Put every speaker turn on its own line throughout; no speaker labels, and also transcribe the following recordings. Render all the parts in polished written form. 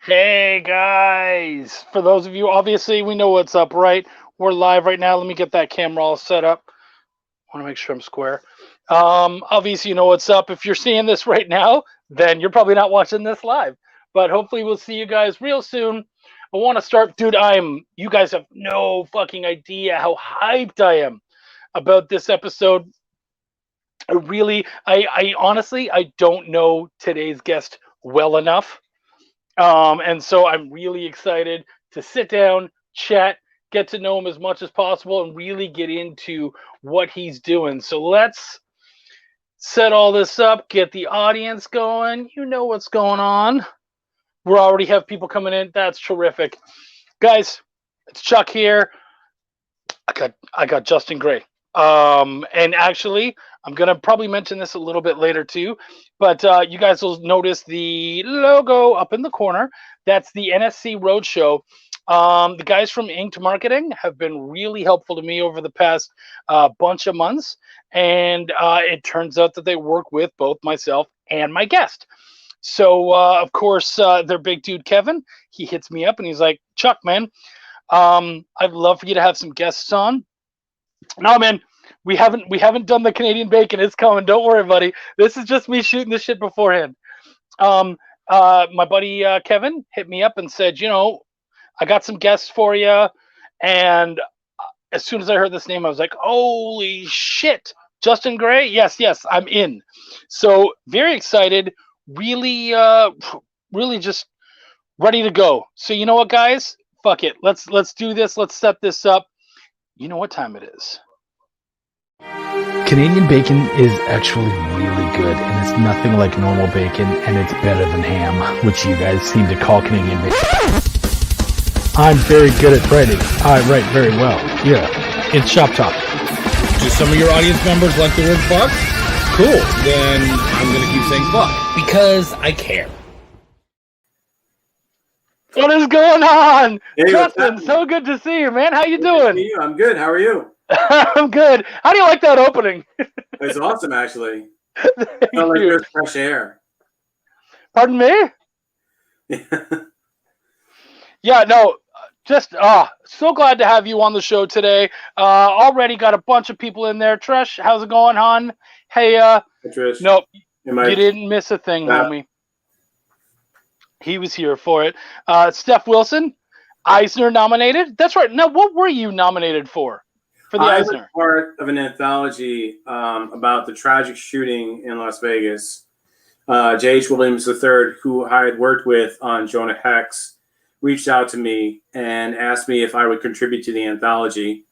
Hey guys! For those of you, obviously we know what's up, right? We're live right now. Let me get that camera all set up. I want to make sure I'm square. Obviously you know what's up. If you're seeing this right now, then you're probably not watching this live. But hopefully we'll see you guys real soon. I want to start, dude. You guys have no fucking idea how hyped I am about this episode. I honestly, I don't know today's guest well enough. And so I'm really excited to sit down, chat, get to know him as much as possible, and really get into what he's doing. So let's set all this up, get the audience going. You know what's going on. We already have people coming in. That's terrific. Guys, it's Chuck here. I got Justin Gray. And actually, I'm gonna probably mention this a little bit later too, but you guys will notice the logo up in the corner. That's the NSC Roadshow. The guys from Inked Marketing have been really helpful to me over the past bunch of months, and it turns out that they work with both myself and my guest. So of course, their big dude Kevin, he hits me up and he's like, "Chuck, man, I'd love for you to have some guests on." No, man, we haven't done the Canadian bacon. It's coming. Don't worry, buddy. This is just me shooting this shit beforehand. My buddy Kevin hit me up and said, I got some guests for you. And as soon as I heard this name, I was like, holy shit, Justin Gray. Yes, I'm in. So very excited. Really, really just ready to go. So you know what, guys? Fuck it. Let's do this. Let's set this up. You know what time it is.
Canadian bacon is actually really good, and it's nothing like normal bacon, and it's better than ham, which you guys seem to call Canadian bacon. I'm very good at writing. I write very well. Yeah, it's Shop Talk.
Do some of your audience members like the word fuck? Cool. Then I'm going to keep saying fuck because I care.
What is going on? Hey, Justin, so good to see you, man. How you doing?
Good to see you. I'm good. How are you?
I'm good. How do you like that opening?
It's awesome, actually. It's not like there's fresh air.
Pardon me? Yeah, no, just so glad to have you on the show today. Already got a bunch of people in there. Trish, how's it going, hon? Hey,
Hey, Trish.
Nope, you didn't miss a thing, homie. He was here for it. Steph Wilson, Eisner nominated. That's right. Now, what were you nominated for the Eisner?
I was part of an anthology about the tragic shooting in Las Vegas. J.H. Williams III, who I had worked with on Jonah Hex, reached out to me and asked me if I would contribute to the anthology.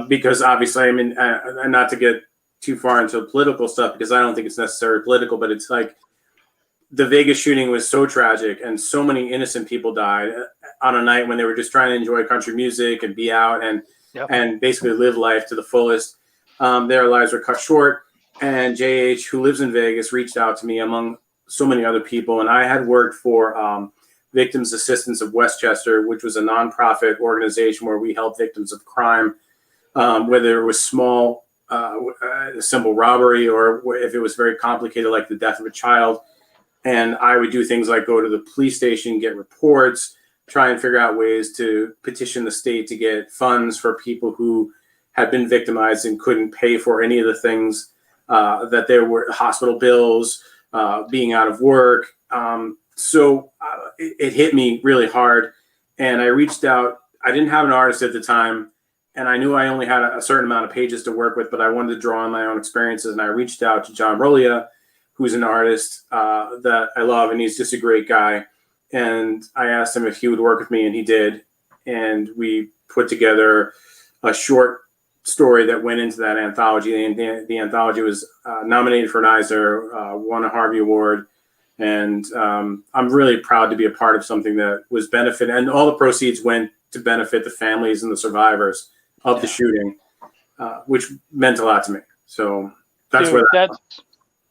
Because obviously, I mean, not to get too far into political stuff, because I don't think it's necessarily political, but it's like, the Vegas shooting was so tragic and so many innocent people died on a night when they were just trying to enjoy country music and be out and basically live life to the fullest. Their lives were cut short. And JH, who lives in Vegas, reached out to me among so many other people. And I had worked for Victims Assistance of Westchester, which was a nonprofit organization where we help victims of crime, whether it was small, simple robbery, or if it was very complicated, like the death of a child. And I would do things like go to the police station, get reports, try and figure out ways to petition the state to get funds for people who had been victimized and couldn't pay for any of the things that there were, hospital bills, being out of work. So it hit me really hard. And I reached out. I didn't have an artist at the time, and I knew I only had a certain amount of pages to work with, but I wanted to draw on my own experiences. And I reached out to John Rolia, who's an artist that I love, and he's just a great guy. And I asked him if he would work with me, and he did. And we put together a short story that went into that anthology. And the anthology was nominated for an Eisner, won a Harvey Award. And I'm really proud to be a part of something that was benefit. And all the proceeds went to benefit the families and the survivors of the shooting, which meant a lot to me. So that's where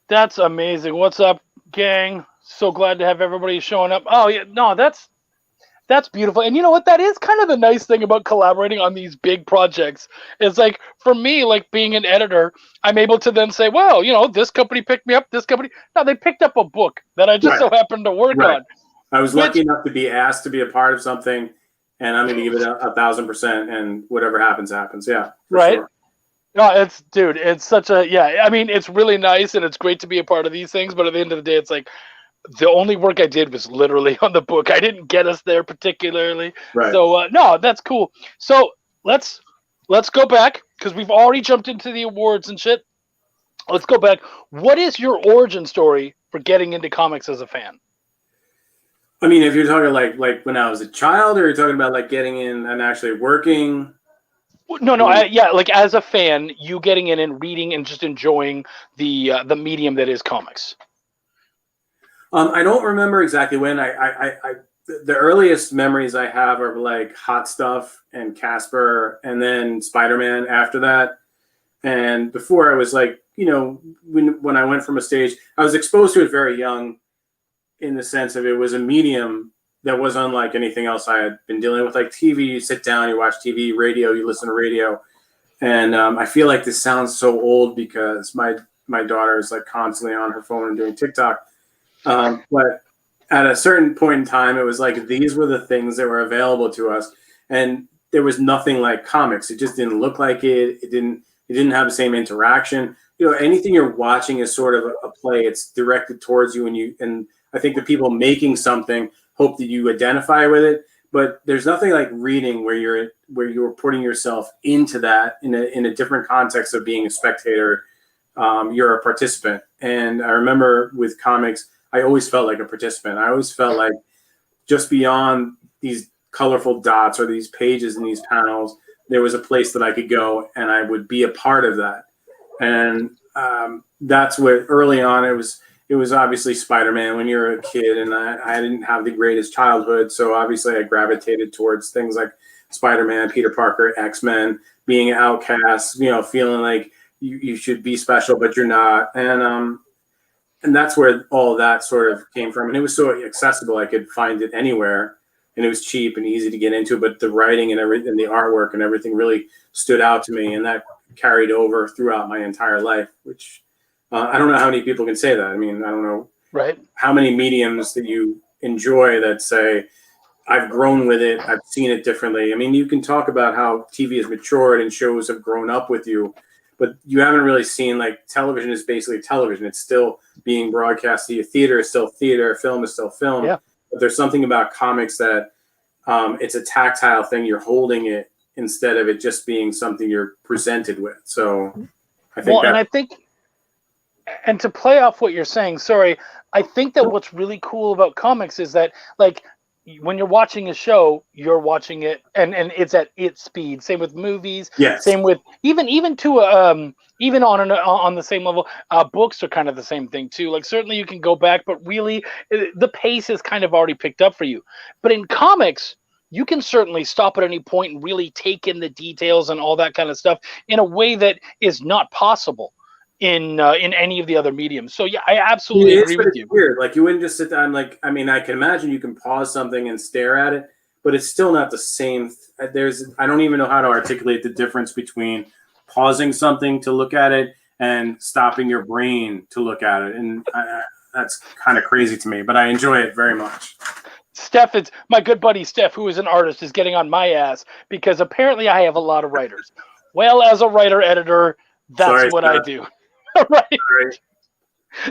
that's amazing. What's up, gang? So glad to have everybody showing up. Oh yeah, no, that's beautiful. And you know what? That is kind of the nice thing about collaborating on these big projects. It's like, for me, like being an editor, I'm able to then say, well, this company picked me up, this company. No, they picked up a book that I just so happened to work on.
I was lucky enough to be asked to be a part of something, and I'm going to give it 1,000%, and whatever happens, happens. Yeah, for
right.
sure.
No, it's such a, yeah. I mean, it's really nice and it's great to be a part of these things, but at the end of the day, it's like the only work I did was literally on the book. I didn't get us there particularly.
Right.
So no, that's cool. So let's go back because we've already jumped into the awards and shit. Let's go back. What is your origin story for getting into comics as a fan?
I mean, if you're talking like when I was a child, or you're talking about like getting in and actually working.
No, yeah, like as a fan, you getting in and reading and just enjoying the medium that is comics.
I don't remember exactly when. The earliest memories I have are like Hot Stuff and Casper, and then Spider-Man after that. And before, I was like, when I went from a stage, I was exposed to it very young, in the sense of it was a medium that was unlike anything else I had been dealing with. Like TV, you sit down, you watch TV, radio, you listen to radio. And I feel like this sounds so old because my daughter is like constantly on her phone and doing TikTok. But at a certain point in time, it was like these were the things that were available to us. And there was nothing like comics. It just didn't look like it. It didn't have the same interaction. Anything you're watching is sort of a play. It's directed towards you, and I think the people making something hope that you identify with it. But there's nothing like reading where you're putting yourself into that in a different context of being a spectator. You're a participant. And I remember with comics, I always felt like a participant. I always felt like just beyond these colorful dots or these pages and these panels, there was a place that I could go and I would be a part of that. And that's what early on it was obviously Spider-Man when you're a kid, and I didn't have the greatest childhood. So obviously I gravitated towards things like Spider-Man, Peter Parker, X-Men, being an outcast, feeling like you should be special, but you're not. And that's where all that sort of came from. And it was so accessible. I could find it anywhere, and it was cheap and easy to get into, but the writing and everything, the artwork and everything really stood out to me. And that carried over throughout my entire life, which I don't know how many people can say that. I mean, I don't know how many mediums that you enjoy that say, I've grown with it, I've seen it differently. I mean, you can talk about how TV has matured and shows have grown up with you, but you haven't really seen, like, television is basically television. It's still being broadcast to you. Theater is still theater. Film is still film. Yeah. But there's something about comics that it's a tactile thing. You're holding it instead of it just being something you're presented with. So I think
and to play off what you're saying, I think that what's really cool about comics is that, like, when you're watching a show, you're watching it and it's at its speed. Same with movies.
Yes.
Same with even on the same level, books are kind of the same thing too. Like, certainly you can go back, but really the pace is kind of already picked up for you. But in comics, you can certainly stop at any point and really take in the details and all that kind of stuff in a way that is not possible in any of the other mediums. So yeah, I absolutely agree with you.
Weird. Like, you wouldn't just sit down. Like, I mean, I can imagine you can pause something and stare at it, but it's still not the same. I don't even know how to articulate the difference between pausing something to look at it and stopping your brain to look at it. And that's kind of crazy to me, but I enjoy it very much.
Steph, it's my good buddy Steph, who is an artist, is getting on my ass because apparently I have a lot of writers. Well, as a writer editor, that's what I do. Right.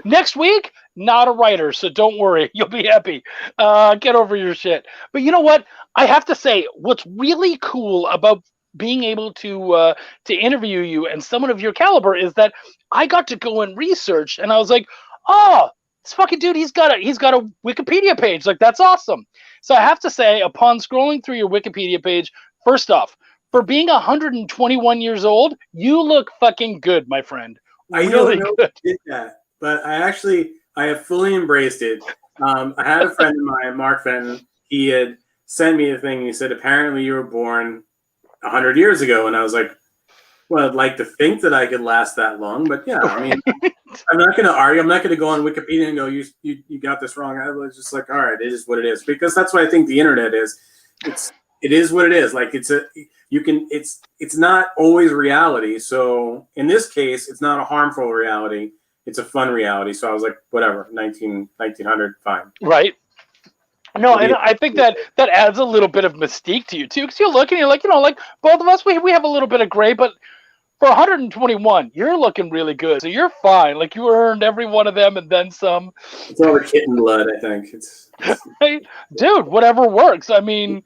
Next week, not a writer, so don't worry. You'll be happy. Get over your shit. But you know what? I have to say, what's really cool about being able to interview you and someone of your caliber is that I got to go and research, and I was like, oh, this fucking dude, he's got a Wikipedia page. Like, that's awesome. So I have to say, upon scrolling through your Wikipedia page, first off, for being 121 years old, you look fucking good, my friend.
I really did that, but I have fully embraced it. I had a friend of mine, Mark Fenton. He had sent me a thing. He said, apparently you were born 100 years ago. And I was like, well, I'd like to think that I could last that long. But yeah, I mean, I'm not going to argue. I'm not going to go on Wikipedia and go, you got this wrong. I was just like, all right, it is what it is. Because that's what I think the internet is. It is what it is. Like, it's not always reality. So in this case, it's not a harmful reality. It's a fun reality. So I was like, whatever, 1900, fine.
Right. No, and I think that adds a little bit of mystique to you too, because you're looking, you're like, like both of us, we have a little bit of gray, but for 121, you're looking really good, so you're fine. Like you earned every one of them and then some.
It's all the kitten blood, I think. It's
Right? Dude, whatever works. I mean,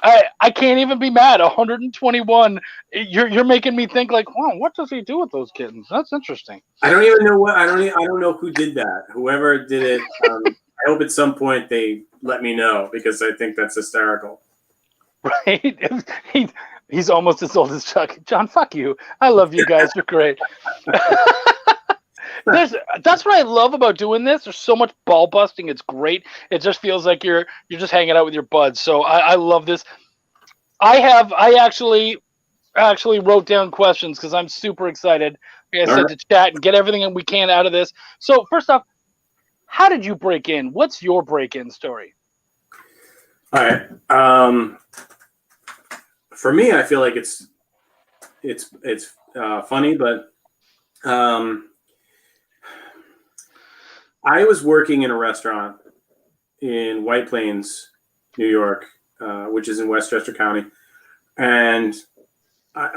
I can't even be mad. 121. You're making me think like, wow, what does he do with those kittens? That's interesting.
I don't even know what I don't know who did that. Whoever did it, I hope at some point they let me know because I think that's hysterical.
Right? He's almost as old as Chuck. John, fuck you. I love you guys. You're great. That's what I love about doing this. There's so much ball busting. It's great. It just feels like you're just hanging out with your buds. So I love this. I actually wrote down questions because I'm super excited. Like I said, to chat and get everything we can out of this. So first off, how did you break in? What's your break-in story?
All right. For me, I feel like it's funny, but I was working in a restaurant in White Plains, New York, which is in Westchester County, and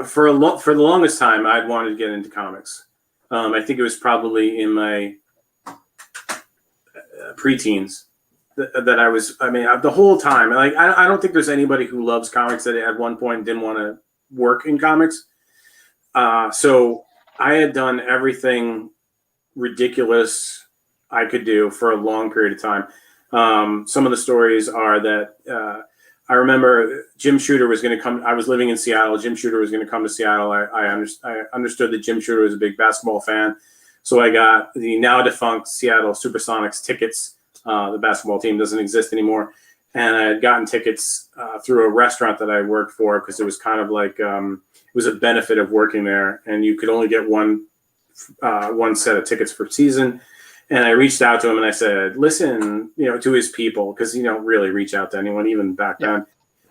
for the longest time, I'd wanted to get into comics. I think it was probably in my preteens that I was. I mean, the whole time, like I don't think there's anybody who loves comics that at one point didn't want to work in comics. So I had done everything ridiculous I could do for a long period of time. Some of the stories are that I remember Jim Shooter was going to come. I was living in Seattle. Jim Shooter was going to come to Seattle. I understood that Jim Shooter was a big basketball fan. So I got the now defunct Seattle Supersonics tickets. The basketball team doesn't exist anymore. And I had gotten tickets through a restaurant that I worked for because it was kind of like it was a benefit of working there. And you could only get one set of tickets per season. And I reached out to him and I said, listen, to his people, because you don't really reach out to anyone even back then.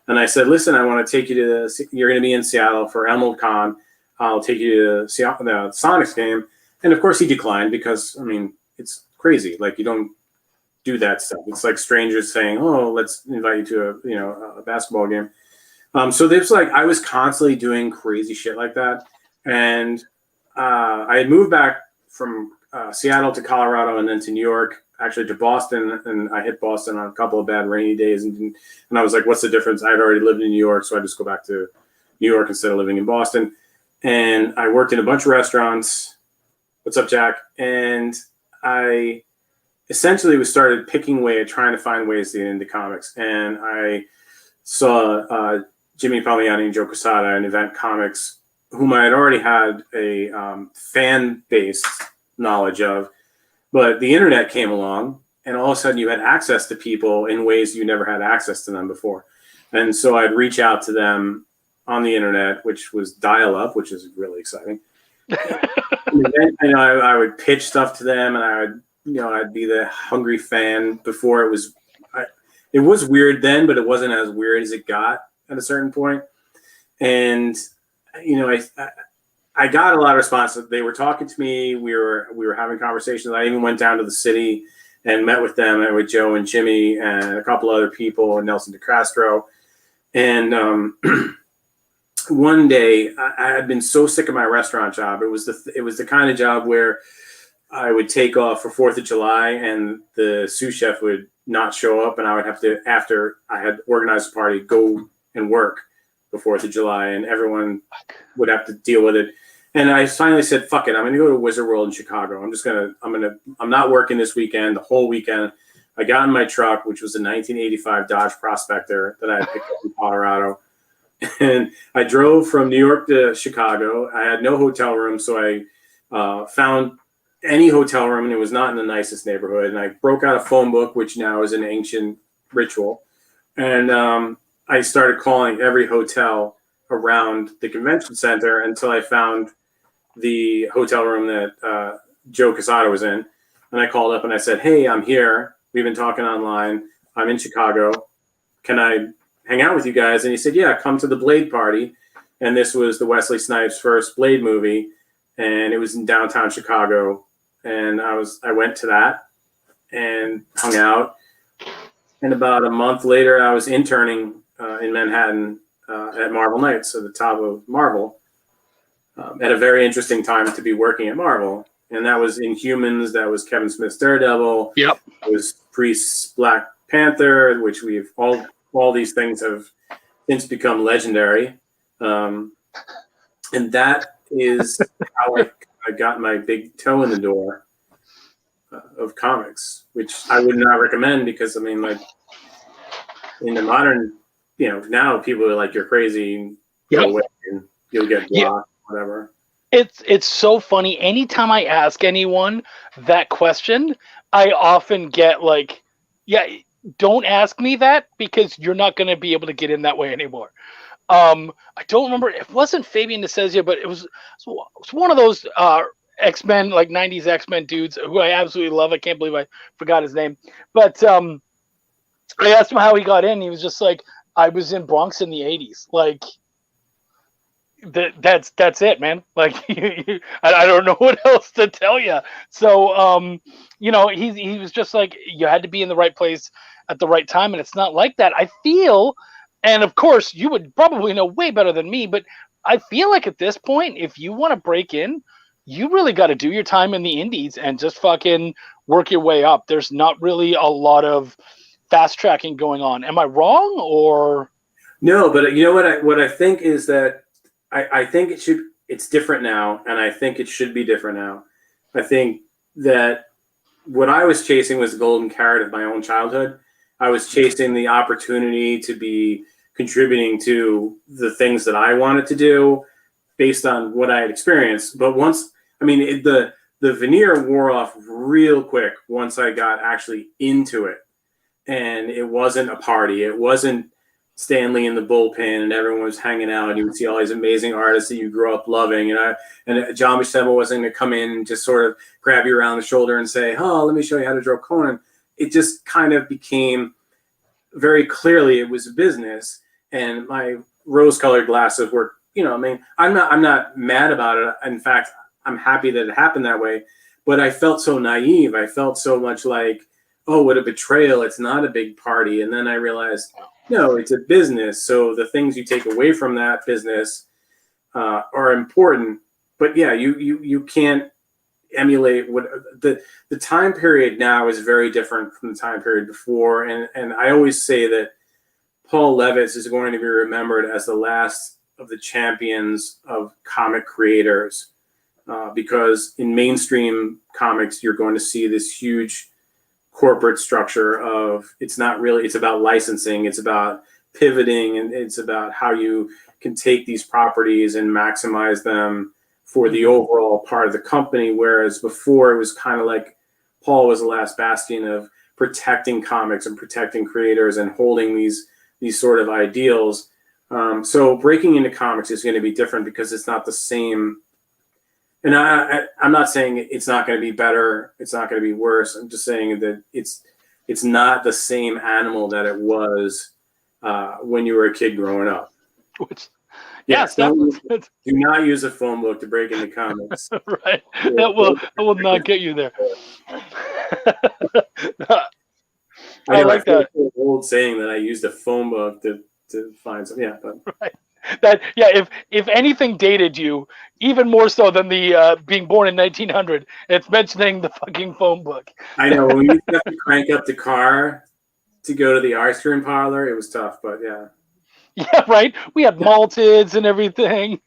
And I said, listen, I want to take you to you're going to be in Seattle for Emerald Con. I'll take you to the Sonics game. And of course he declined because, I mean, it's crazy. Like you don't do that stuff. It's like strangers saying, oh, let's invite you to a basketball game. So there's like, I was constantly doing crazy shit like that. And I had moved back from Seattle to Colorado and then to New York, actually to Boston. And I hit Boston on a couple of bad rainy days. And I was like, what's the difference? I had already lived in New York. So I just go back to New York instead of living in Boston. And I worked in a bunch of restaurants. What's up, Jack? And I essentially started picking away at trying to find ways to get into comics. And I saw Jimmy Palmiotti and Joe Quesada and Event Comics, whom I had already had a fan-based knowledge of. But the internet came along, and all of a sudden you had access to people in ways you never had access to them before. And so I'd reach out to them on the internet, which was dial-up, which is really exciting. And then, I would pitch stuff to them, and I would, I'd be the hungry fan before it was. It was weird then, but it wasn't as weird as it got at a certain point. And I got a lot of responses. They were talking to me. We were having conversations. I even went down to the city and met with them, with Joe and Jimmy and a couple other people, and Nelson DeCastro. And one day, I had been so sick of my restaurant job. It was the kind of job where I would take off for 4th of July, and the sous chef would not show up, and I would have to, after I had organized a party, go and work the 4th of July, and everyone would have to deal with it. And I finally said, fuck it, I'm going to go to Wizard World in Chicago. I'm not working this weekend, the whole weekend. I got in my truck, which was a 1985 Dodge Prospector that I had picked up in Colorado. And I drove from New York to Chicago. I had no hotel room, so I found any hotel room, and it was not in the nicest neighborhood. And I broke out a phone book, which now is an ancient ritual. And I started calling every hotel around the convention center until I found the hotel room that Joe Quesada was in. And I called up and I said, hey, I'm here. We've been talking online. I'm in Chicago. Can I hang out with you guys? And he said, yeah, come to the Blade party. And this was the Wesley Snipes' first Blade movie. And it was in downtown Chicago. And I went to that and hung out. And about a month later, I was interning in Manhattan at Marvel Knights, at the top of Marvel, at a very interesting time to be working at Marvel. And that was Inhumans, that was Kevin Smith's Daredevil.
Yep.
It was Priest's Black Panther, which we've all these things have since become legendary. And that is how I got my big toe in the door of comics, which I would not recommend because, I mean, like, in the modern, now people are like, you're crazy, go away, and you'll get blocked, whatever.
It's so funny. Anytime I ask anyone that question, I often get like, yeah, don't ask me that because you're not going to be able to get in that way anymore. I don't remember. It wasn't Fabian Nicieza, but it was one of those X-Men, like 90s X-Men dudes who I absolutely love. I can't believe I forgot his name. But I asked him how he got in. He was just like, I was in Bronx in the 80s. Like, that's it, man. Like, I don't know what else to tell you. So, he was just like, you had to be in the right place at the right time, and it's not like that. I feel, and of course, you would probably know way better than me, but I feel like at this point, if you want to break in, you really got to do your time in the indies and just fucking work your way up. There's not really a lot of fast tracking going on. Am I wrong, or?
No, but you know what I think is that I think it's different now, and I think it should be different now. I think that what I was chasing was the golden carrot of my own childhood. I was chasing the opportunity to be contributing to the things that I wanted to do based on what I had experienced. But the veneer wore off real quick once I got actually into it. And it wasn't a party. It wasn't Stanley in the bullpen and everyone was hanging out and you would see all these amazing artists that you grew up loving. And John Buscema wasn't going to come in and just sort of grab you around the shoulder and say, oh, let me show you how to draw Conan. It just kind of became very clearly it was a business, and my rose-colored glasses were, I'm not mad about it. In fact, I'm happy that it happened that way, but I felt so naive. I felt so much like, oh, what a betrayal. It's not a big party. And then I realized, no, it's a business. So the things you take away from that business are important. But yeah, you can't emulate what the time period now is very different from the time period before. And I always say that Paul Levitz is going to be remembered as the last of the champions of comic creators because in mainstream comics, you're going to see this huge corporate structure of it's about licensing, it's about pivoting, and it's about how you can take these properties and maximize them for the overall part of the company. Whereas before it was kind of like Paul was the last bastion of protecting comics and protecting creators and holding these sort of ideals. So breaking into comics is going to be different because it's not the same. And I'm not saying it's not going to be better. It's not going to be worse. I'm just saying that it's not the same animal that it was when you were a kid growing up.
Yes,
do not use a phone book to break into comics.
Right. That will not get you there. I like that
old saying that I used a phone book to find some. Yeah, but
right. That if anything dated you even more so than the being born in 1900, it's mentioning the fucking phone book.
I know when you have to crank up the car to go to the ice cream parlor, it was tough, but yeah.
Yeah, right. We had malteds and everything.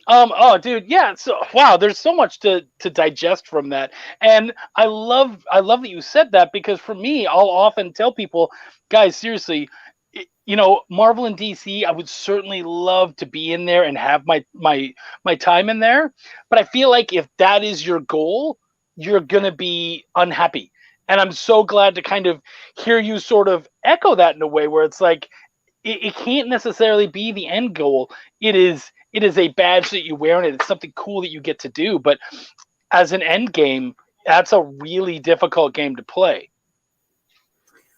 Oh, dude, yeah. So wow, there's so much to digest from that, and I love that you said that because for me, I'll often tell people, guys, seriously, Marvel and DC, I would certainly love to be in there and have my time in there, but I feel like if that is your goal, you're gonna be unhappy. And I'm so glad to kind of hear you sort of echo that in a way where it's like it can't necessarily be the end goal. It is a badge that you wear and it's something cool that you get to do. But as an end game, that's a really difficult game to play.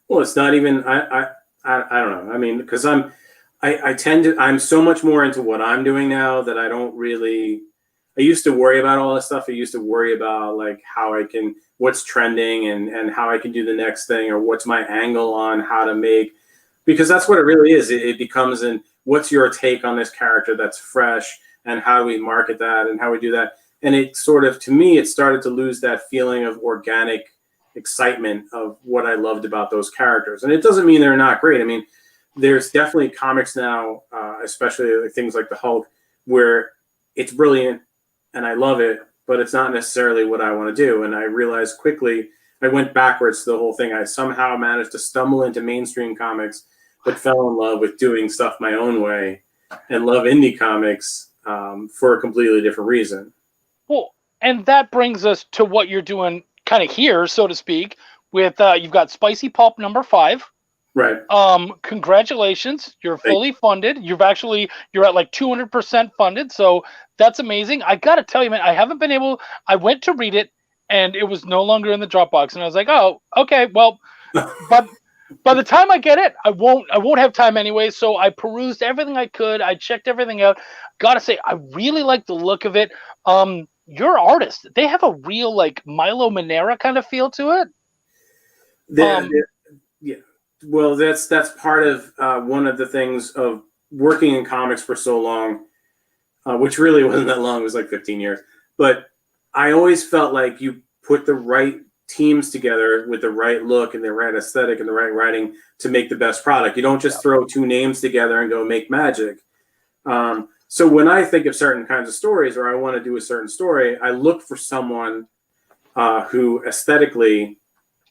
Well, it's not even. I don't know. I mean, because I'm so much more into what I'm doing now that I don't really. I used to worry about all this stuff. I used to worry about like how I can what's trending and how I can do the next thing, or what's my angle on how to make, because that's what it really is. It becomes what's your take on this character that's fresh, and how do we market that and how we do that. And it sort of, to me, it started to lose that feeling of organic excitement of what I loved about those characters. And it doesn't mean they're not great. I mean, there's definitely comics now, especially things like the Hulk, where it's brilliant and I love it, but it's not necessarily what I want to do. And I realized quickly, I went backwards to the whole thing. I somehow managed to stumble into mainstream comics, but fell in love with doing stuff my own way and love indie comics for a completely different reason.
Well, and that brings us to what you're doing kind of here, so to speak, with you've got Spicy Pulp #5.
Right.
Congratulations, you're fully funded. You're at like 200% funded, so that's amazing. I gotta tell you, man, I went to read it and it was no longer in the Dropbox, and I was like, oh, okay, well, but by the time I get it, I won't have time anyway. So I perused everything I could. I checked everything out. Gotta say, I really like the look of it. Your artists, they have a real like Milo Manera kind of feel to it.
Yeah. Well, that's part of one of the things of working in comics for so long, which really wasn't that long. It was like 15 years. But I always felt like you put the right teams together with the right look and the right aesthetic and the right writing to make the best product. You don't just throw two names together and go make magic. So when I think of certain kinds of stories, or I want to do a certain story, I look for someone who aesthetically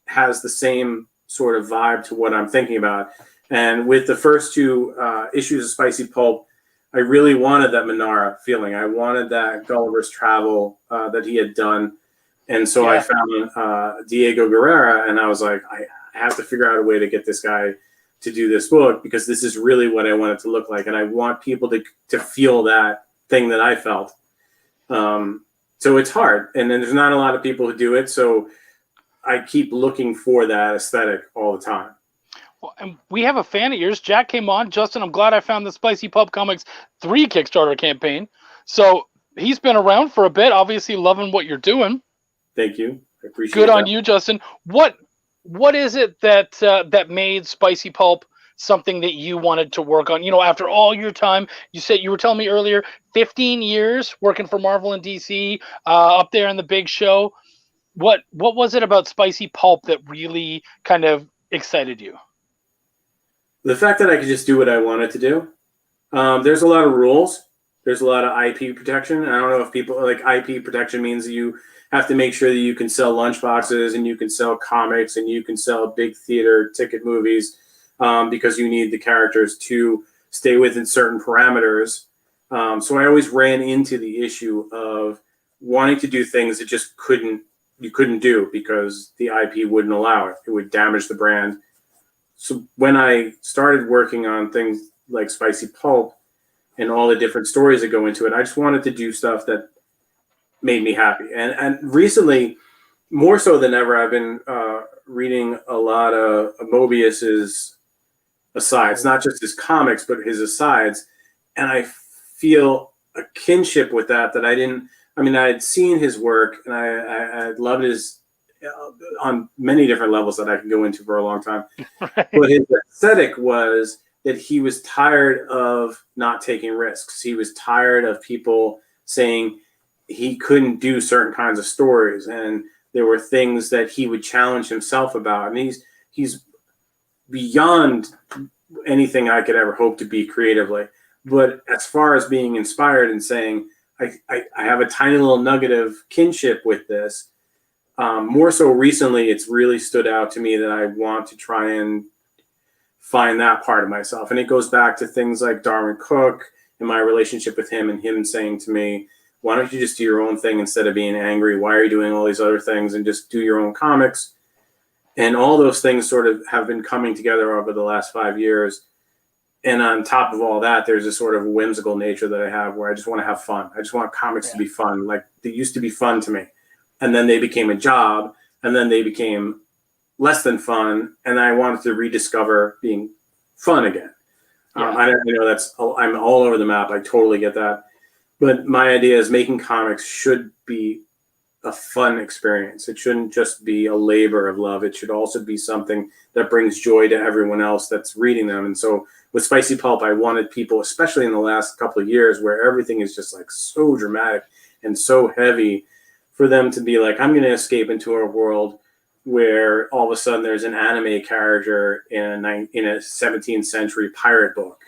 has the same sort of vibe to what I'm thinking about. And with the first two issues of Spicy Pulp, I really wanted that Manara feeling. I wanted that Gulliver's Travel that he had done. And so I found Diego Guerrera, and I was like, I have to figure out a way to get this guy to do this book, because this is really what I want it to look like. And I want people to feel that thing that I felt. So it's hard. And then there's not a lot of people who do it. So I keep looking for that aesthetic all the time.
Well, and we have a fan of yours. Jack came on. Justin, I'm glad I found the Spicy Pulp Comics 3 Kickstarter campaign. So he's been around for a bit, obviously loving what you're doing.
Thank you. I appreciate
Good
that.
on you, Justin. What is it that made Spicy Pulp something that you wanted to work on? You know, after all your time, you were telling me earlier, 15 years working for Marvel and DC, up there in the big show. What was it about Spicy Pulp that really kind of excited you?
The fact that I could just do what I wanted to do. There's a lot of rules. There's a lot of IP protection. I don't know if people like IP protection means you have to make sure that you can sell lunchboxes and you can sell comics and you can sell big theater ticket movies, because you need the characters to stay within certain parameters. So I always ran into the issue of wanting to do things that just you couldn't do because the IP wouldn't allow it. It would damage the brand. So when I started working on things like Spicy Pulp and all the different stories that go into it, I just wanted to do stuff that made me happy. And recently, more so than ever, I've been reading a lot of Mobius's asides, not just his comics, but his asides. And I feel a kinship with that I had seen his work and I loved his on many different levels that I can go into for a long time. Right. But his aesthetic was that he was tired of not taking risks. He was tired of people saying he couldn't do certain kinds of stories, and there were things that he would challenge himself about. And he's beyond anything I could ever hope to be creatively. But as far as being inspired and saying, I have a tiny little nugget of kinship with this, more so recently, it's really stood out to me that I want to try and find that part of myself. And it goes back to things like Darwin Cook and my relationship with him, and him saying to me, why don't you just do your own thing instead of being angry? Why are you doing all these other things, and just do your own comics? And all those things sort of have been coming together over the last 5 years. And on top of all that, there's a sort of whimsical nature that I have where I just want to have fun. I just want comics to be fun. Like, they used to be fun to me. And then they became a job, and then they became less than fun. And I wanted to rediscover being fun again. Yeah. I'm all over the map. I totally get that. But my idea is making comics should be a fun experience. It shouldn't just be a labor of love. It should also be something that brings joy to everyone else that's reading them. And so with Spicy Pulp, I wanted people, especially in the last couple of years where everything is just like so dramatic and so heavy, for them to be like, I'm going to escape into a world where all of a sudden there's an anime character in a 17th century pirate book.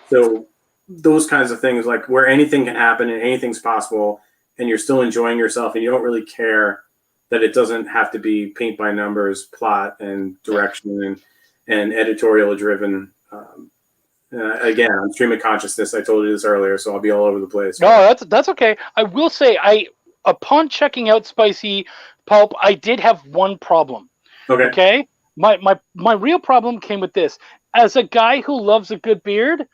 So those kinds of things, like where anything can happen and anything's possible, and you're still enjoying yourself, and you don't really care that it doesn't have to be paint by numbers, plot and direction and editorial driven. Again, I'm stream of consciousness. I told you this earlier, so I'll be all over the place.
No, that's okay. I will say, upon checking out Spicy Pulp, I did have one problem. Okay? My real problem came with this. As a guy who loves a good beard,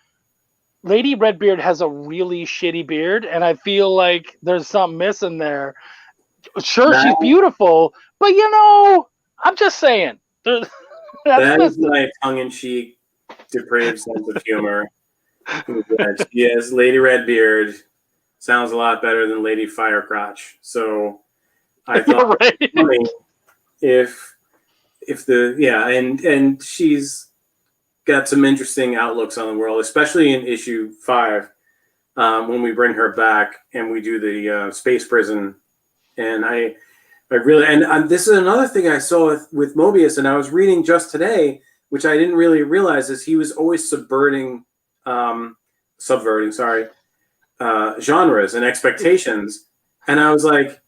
Lady Redbeard has a really shitty beard, and I feel like there's something missing there. Sure, she's beautiful, but I'm just saying.
That is my tongue-in-cheek, depraved sense of humor. Yes, Lady Redbeard sounds a lot better than Lady Firecrotch. So I thought
right.
it was funny and she's got some interesting outlooks on the world, especially in issue 5, when we bring her back and we do the space prison. And I really, and this is another thing I saw with Mobius, and I was reading just today, which I didn't really realize, is he was always subverting genres and expectations. And I was like,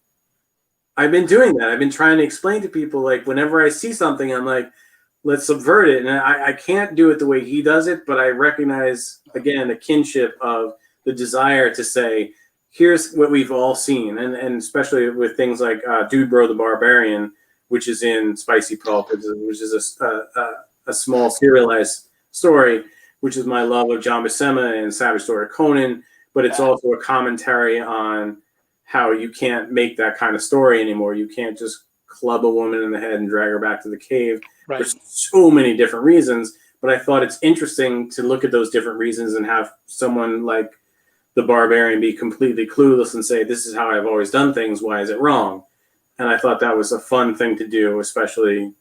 I've been doing that. I've been trying to explain to people, like, whenever I see something, I'm like, let's subvert it. And I can't do it the way he does it, but I recognize, again, the kinship of the desire to say, here's what we've all seen. And especially with things like Dude Bro the Barbarian, which is in Spicy Pulp, which is a small serialized story, which is my love of John Buscema and Savage Sword of Conan, but it's also a commentary on how you can't make that kind of story anymore. You can't just club a woman in the head and drag her back to the cave. Right. There's so many different reasons, but I thought it's interesting to look at those different reasons and have someone like the Barbarian be completely clueless and say, this is how I've always done things. Why is it wrong? And I thought that was a fun thing to do, especially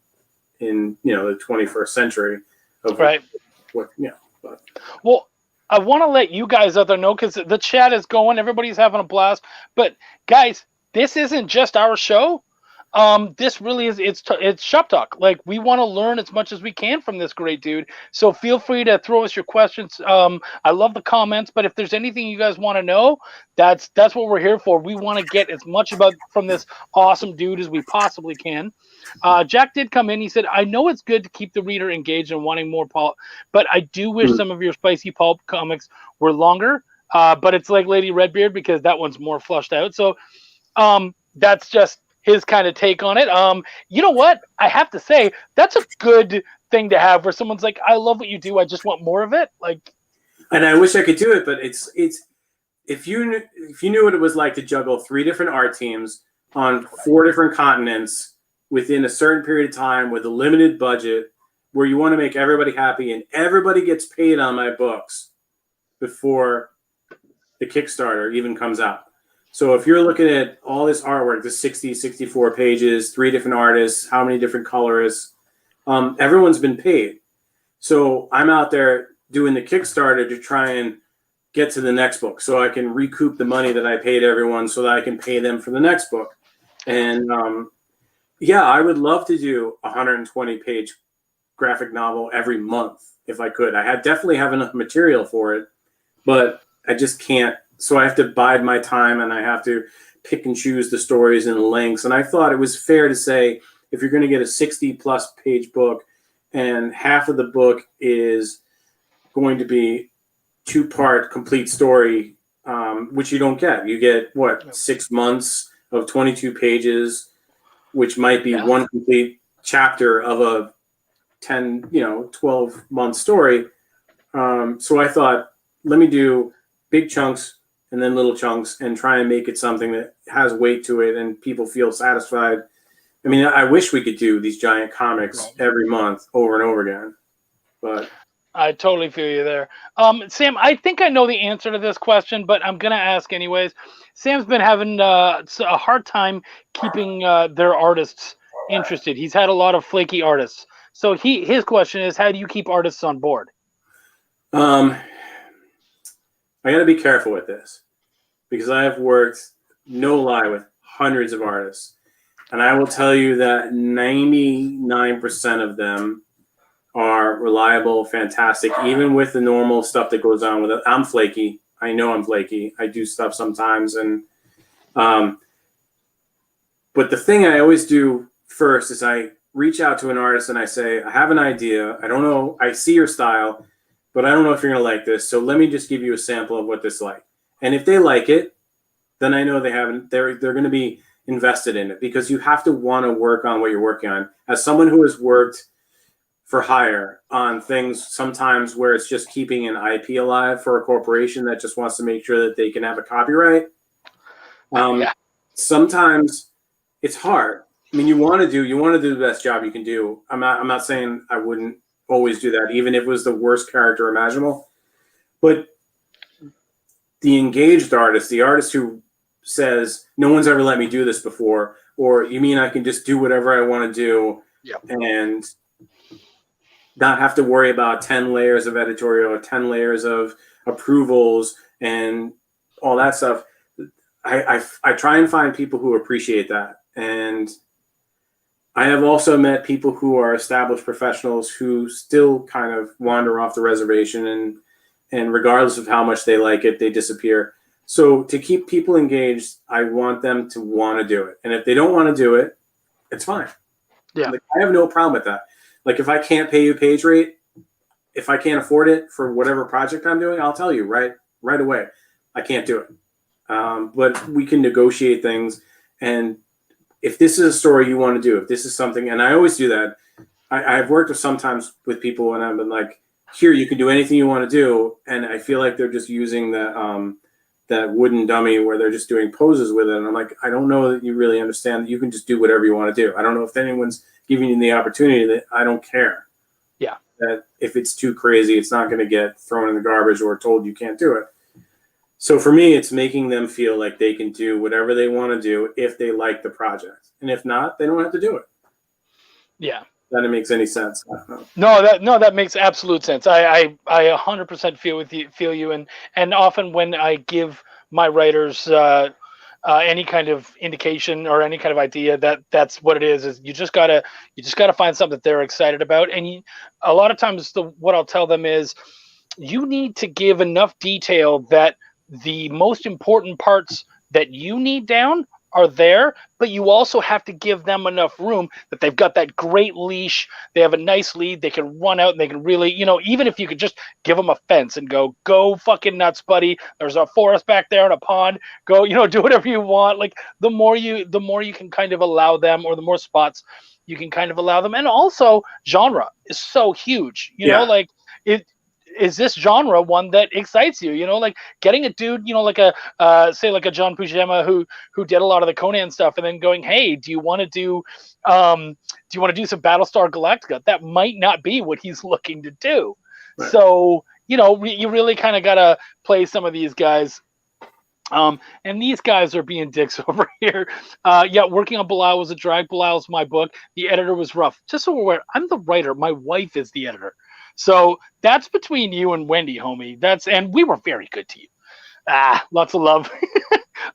in, the 21st century.
Right. Well, I want to let you guys out there know, because the chat is going, everybody's having a blast. But guys, this isn't just our show. This really is, it's Shop Talk. Like, we want to learn as much as we can from this great dude. So feel free to throw us your questions. I love the comments, but if there's anything you guys want to know, that's what we're here for. We want to get as much from this awesome dude as we possibly can. Jack did come in. He said, I know it's good to keep the reader engaged and wanting more pulp, but I do wish some of your Spicy Pulp comics were longer. But it's like Lady Redbeard, because that one's more flushed out. So that's just his kind of take on it. You know what? I have to say, that's a good thing to have, where someone's like, I love what you do, I just want more of it.
And I wish I could do it, but it's if you knew what it was like to juggle 3 different art teams on 4 different continents within a certain period of time with a limited budget, where you want to make everybody happy and everybody gets paid on my books before the Kickstarter even comes out. So if you're looking at all this artwork, the 60, 64 pages, 3 different artists, how many different colorists, everyone's been paid. So I'm out there doing the Kickstarter to try and get to the next book, so I can recoup the money that I paid everyone, so that I can pay them for the next book. And I would love to do a 120-page graphic novel every month if I could. I definitely have enough material for it, but I just can't. So I have to bide my time, and I have to pick and choose the stories and the lengths. And I thought it was fair to say, if you're going to get a 60-plus page book, and half of the book is going to be 2-part complete story, which you don't get. You get, 6 months of 22 pages, which might be one complete chapter of a 10, 12-month story. So I thought, let me do big chunks and then little chunks and try and make it something that has weight to it and people feel satisfied. I mean, I wish we could do these giant comics every month over and over again, but
I totally feel you there. Sam, I think I know the answer to this question, but I'm gonna ask anyways. Sam's been having a hard time keeping their artists interested. He's had a lot of flaky artists. So his question is, how do you keep artists on board?
Um, I got to be careful with this because I have worked, no lie, with hundreds of artists, and I will tell you that 99% of them are reliable, fantastic, even with the normal stuff that goes on with it. I'm flaky. I know I'm flaky. I do stuff sometimes, and but the thing I always do first is I reach out to an artist and I say, I have an idea. I don't know. I see your style, but I don't know if you're going to like this. So let me just give you a sample of what this is like. And if they like it, then I know they're going to be invested in it, because you have to want to work on what you're working on. As someone who has worked for hire on things sometimes where it's just keeping an IP alive for a corporation that just wants to make sure that they can have a copyright. Sometimes it's hard. I mean, you want to do the best job you can do. I'm not saying I wouldn't always do that, even if it was the worst character imaginable. But the engaged artist, the artist who says, no one's ever let me do this before, or you mean I can just do whatever I want to do and not have to worry about 10 layers of editorial or 10 layers of approvals and all that stuff. I try and find people who appreciate that. And I have also met people who are established professionals who still kind of wander off the reservation, and regardless of how much they like it, they disappear. So to keep people engaged, I want them to want to do it. And if they don't want to do it, it's fine.
Yeah.
Like, I have no problem with that. Like, if I can't pay you page rate, if I can't afford it for whatever project I'm doing, I'll tell you right away, I can't do it. But we can negotiate things. And if this is a story you want to do, if this is something, and I always do that, I've worked with sometimes with people and I've been like, here, you can do anything you want to do. And I feel like they're just using that wooden dummy where they're just doing poses with it. And I'm like, I don't know that you really understand that you can just do whatever you want to do. I don't know if anyone's giving you the opportunity. That I don't care.
Yeah.
That if it's too crazy, it's not going to get thrown in the garbage or told you can't do it. So for me, it's making them feel like they can do whatever they want to do if they like the project. And if not, they don't have to do it.
Yeah.
That makes any sense.
No, that makes absolute sense. I 100% feel you, and often when I give my writers any kind of indication or any kind of idea that's what it is you just gotta find something that they're excited about. And a lot of times what I'll tell them is, you need to give enough detail that the most important parts that you need down are there, but you also have to give them enough room that they've got that great leash. They have a nice lead. They can run out and they can really, even if you could just give them a fence and go fucking nuts, buddy. There's a forest back there and a pond. Go, do whatever you want. Like the more you can kind of allow them, or the more spots you can kind of allow them. And also genre is so huge, like it. Is this genre one that excites you? Like getting a dude, like say like a John Pujema who did a lot of the Conan stuff, and then going, hey, do you want to do some Battlestar Galactica? That might not be what he's looking to do. Right. So you really kind of gotta play some of these guys. And these guys are being dicks over here. Working on Bilal was a drag. Bilal's my book. The editor was rough. Just so we're aware, I'm the writer. My wife is the editor. So that's between you and Wendy, homie. And we were very good to you. Lots of love.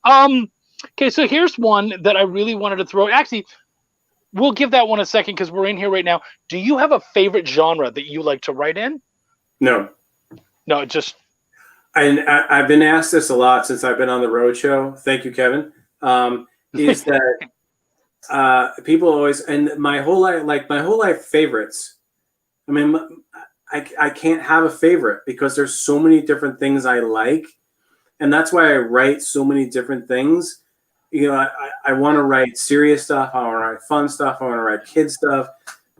Okay, so here's one that I really wanted to throw. Actually, we'll give that one a second because we're in here right now. Do you have a favorite genre that you like to write in?
No,
just.
And I've been asked this a lot since I've been on the road show. Thank you, Kevin. Is that people always, and my whole life favorites. I mean, I can't have a favorite because there's so many different things I like. And that's why I write so many different things. I want to write serious stuff. I want to write fun stuff. I want to write kid stuff.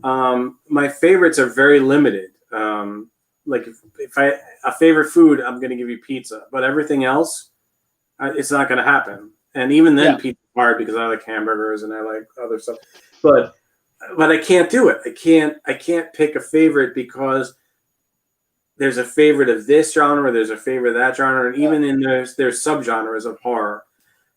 My favorites are very limited. Like if a favorite food, I'm going to give you pizza. But everything else, it's not going to happen. And even then, pizza's hard because I like hamburgers and I like other stuff. But I can't do it. I can't pick a favorite because there's a favorite of this genre, there's a favorite of that genre, and even in there's subgenres of horror.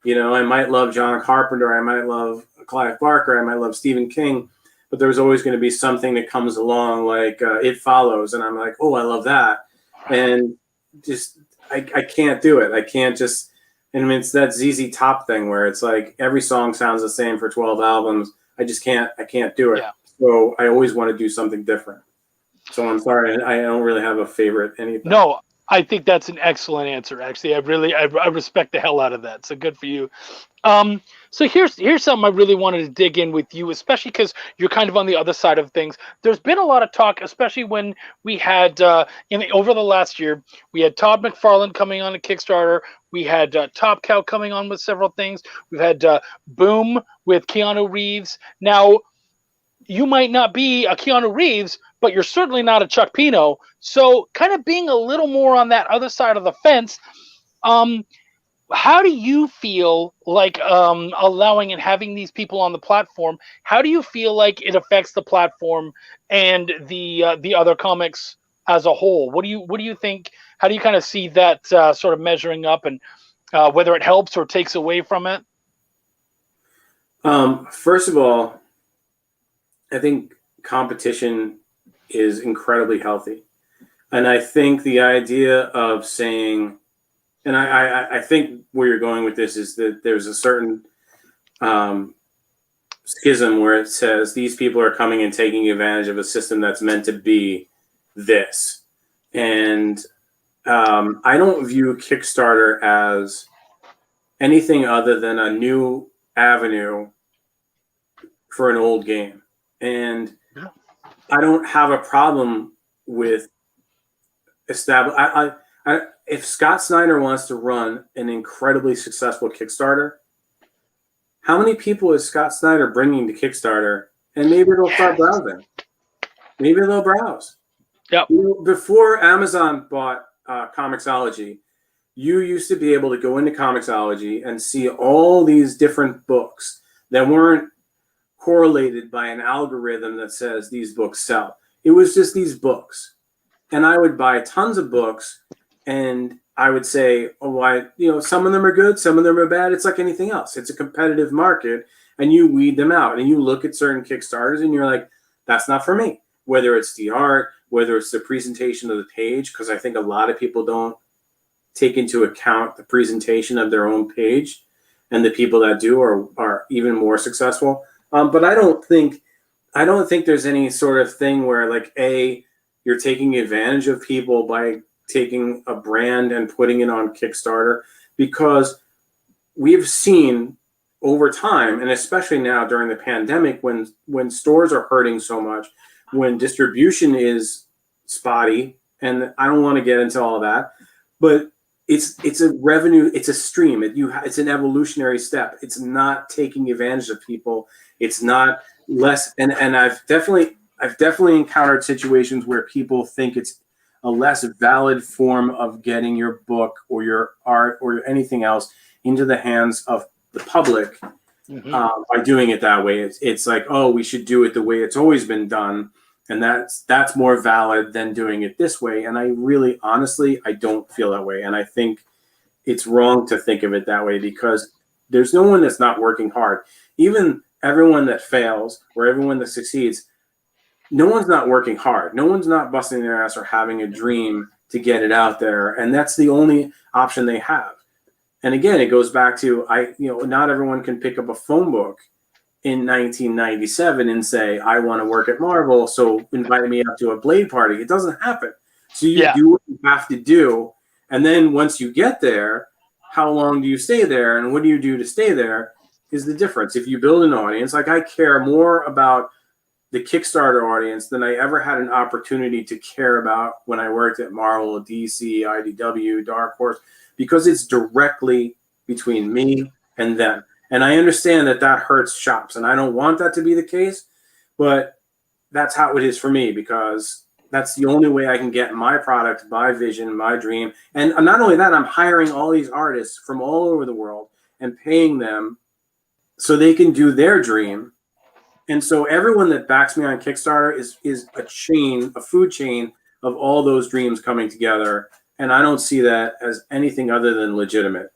You know, I might love John Carpenter, I might love Clive Barker, I might love Stephen King, but there's always going to be something that comes along like It Follows, and I'm like, oh, I love that, and just I can't do it. I can't just, and I mean, it's that ZZ Top thing where it's like every song sounds the same for 12 albums. I can't do it.
Yeah.
So I always want to do something different. So I'm sorry, I don't really have a favorite anything.
No, I think that's an excellent answer. Actually, I respect the hell out of that. So good for you. So here's something I really wanted to dig in with you, especially because you're kind of on the other side of things. There's been a lot of talk, especially when we had over the last year, we had Todd McFarlane coming on a Kickstarter. We had Top Cow coming on with several things. We've had Boom with Keanu Reeves. Now, you might not be a Keanu Reeves, but you're certainly not a Chuck Pino. So kind of being a little more on that other side of the fence, how do you feel like allowing and having these people on the platform, how do you feel like it affects the platform and the other comics as a whole? What do you think? How do you kind of see that sort of measuring up, and whether it helps or takes away from it?
First of all, I think competition is incredibly healthy. And I think the idea of saying, and I think where you're going with this is that there's a certain schism where it says these people are coming and taking advantage of a system that's meant to be this. And I don't view Kickstarter as anything other than a new avenue for an old game. And I don't have a problem with if Scott Snyder wants to run an incredibly successful Kickstarter, how many people is Scott Snyder bringing to Kickstarter? And maybe they'll start browsing. Maybe they'll browse.
Yep.
Before Amazon bought Comixology, you used to be able to go into Comixology and see all these different books that weren't correlated by an algorithm that says these books sell. It was just these books. And I would buy tons of books and I would say, some of them are good, some of them are bad. It's like anything else. It's a competitive market and you weed them out and you look at certain Kickstarters and you're like, that's not for me. Whether it's the art, whether it's the presentation of the page, because I think a lot of people don't take into account the presentation of their own page, and the people that do are even more successful. But I don't think there's any sort of thing where like you're taking advantage of people by taking a brand and putting it on Kickstarter, because we've seen over time, and especially now during the pandemic, when stores are hurting so much, when distribution is spotty, and I don't want to get into all of that, but it's a revenue, it's a stream. It's an evolutionary step. It's not taking advantage of people. It's not less, and I've definitely encountered situations where people think it's a less valid form of getting your book or your art or anything else into the hands of the public by doing it that way. It's like, oh, we should do it the way it's always been done, and that's more valid than doing it this way. And I really, honestly, I don't feel that way, and I think it's wrong to think of it that way, because there's no one that's not working hard. Even everyone that fails or everyone that succeeds, no one's not working hard. No one's not busting their ass or having a dream to get it out there. And that's the only option they have. And again, it goes back to, not everyone can pick up a phone book in 1997 and say, I want to work at Marvel, so invite me up to a Blade party. It doesn't happen. So you do what you have to do. And then once you get there, how long do you stay there? And what do you do to stay there is the difference. If you build an audience, like I care more about the Kickstarter audience than I ever had an opportunity to care about when I worked at Marvel, DC, IDW, Dark Horse, because it's directly between me and them. And I understand that hurts shops, and I don't want that to be the case, but that's how it is for me, because that's the only way I can get my product, my vision, my dream. And not only that, I'm hiring all these artists from all over the world and paying them so they can do their dream. And so everyone that backs me on Kickstarter is a chain, a food chain of all those dreams coming together. And I don't see that as anything other than legitimate.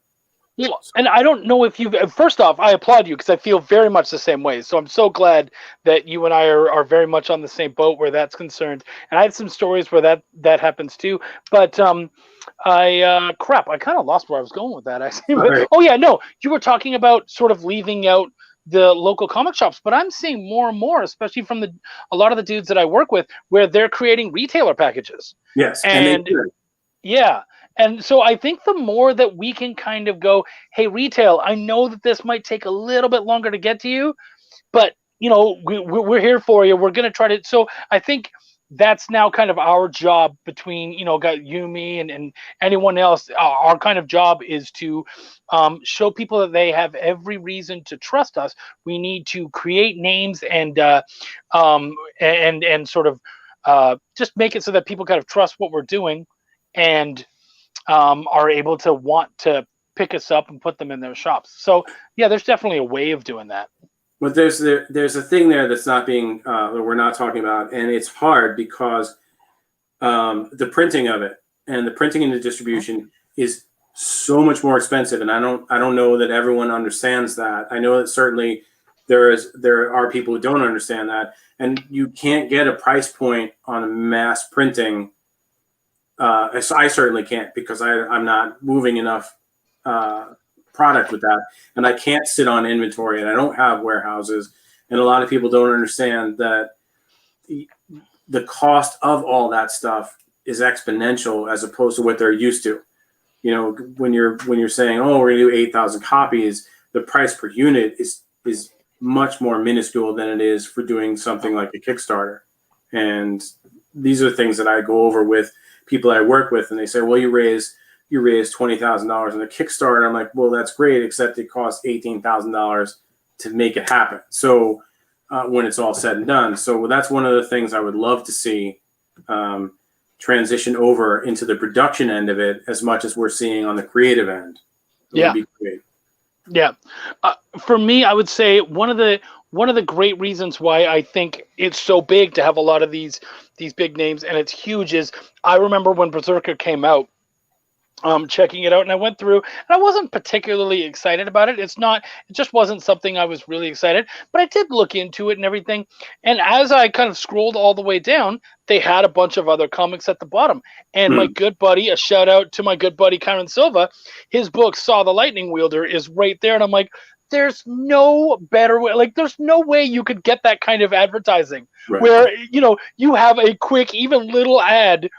Well, and I don't know if you've. First off, I applaud you because I feel very much the same way. So I'm so glad that you and I are very much on the same boat where that's concerned. And I have some stories where that happens too. But crap, I kind of lost where I was going with that. Actually,
Right.
oh yeah, no, you were talking about sort of leaving out the local comic shops, but I'm seeing more and more, especially from a lot of the dudes that I work with, where they're creating retailer packages.
Yes,
And yeah. And so I think the more that we can kind of go, hey, retail, I know that this might take a little bit longer to get to you, but, we're here for you. We're going to try to. So I think that's now kind of our job between, got you, me, and anyone else. Our kind of job is to show people that they have every reason to trust us. We need to create names and sort of just make it so that people kind of trust what we're doing and are able to want to pick us up and put them in their shops. So yeah, there's definitely a way of doing that.
But there's a thing there that's not being that we're not talking about, and it's hard because the printing of it and the printing and the distribution is so much more expensive, and I don't know that everyone understands that. I know that certainly there are people who don't understand that, and you can't get a price point on a mass printing. I certainly can't because I'm not moving enough product with that, and I can't sit on inventory, and I don't have warehouses, and a lot of people don't understand that the cost of all that stuff is exponential as opposed to what they're used to. When you're saying, oh, we're gonna do 8,000 copies, the price per unit is much more minuscule than it is for doing something like a Kickstarter. And these are things that I go over with people I work with, and they say, well, you raise $20,000 in a Kickstarter. I'm like, well, that's great, except it costs $18,000 to make it happen. So when it's all said and done. So that's one of the things I would love to see transition over into the production end of it as much as we're seeing on the creative end. It would be great.
Yeah. For me, I would say one of the great reasons why I think it's so big to have a lot of these big names and it's huge is I remember when Berserker came out, checking it out, and I went through, and I wasn't particularly excited about it. It just wasn't something I was really excited, but I did look into it and everything. And as I kind of scrolled all the way down, they had a bunch of other comics at the bottom. And my good buddy, a shout out to my good buddy Kyron Silva, his book Saw the Lightning Wielder is right there, and I'm like, there's no better way. Like, there's no way you could get that kind of advertising where you have a quick, even little ad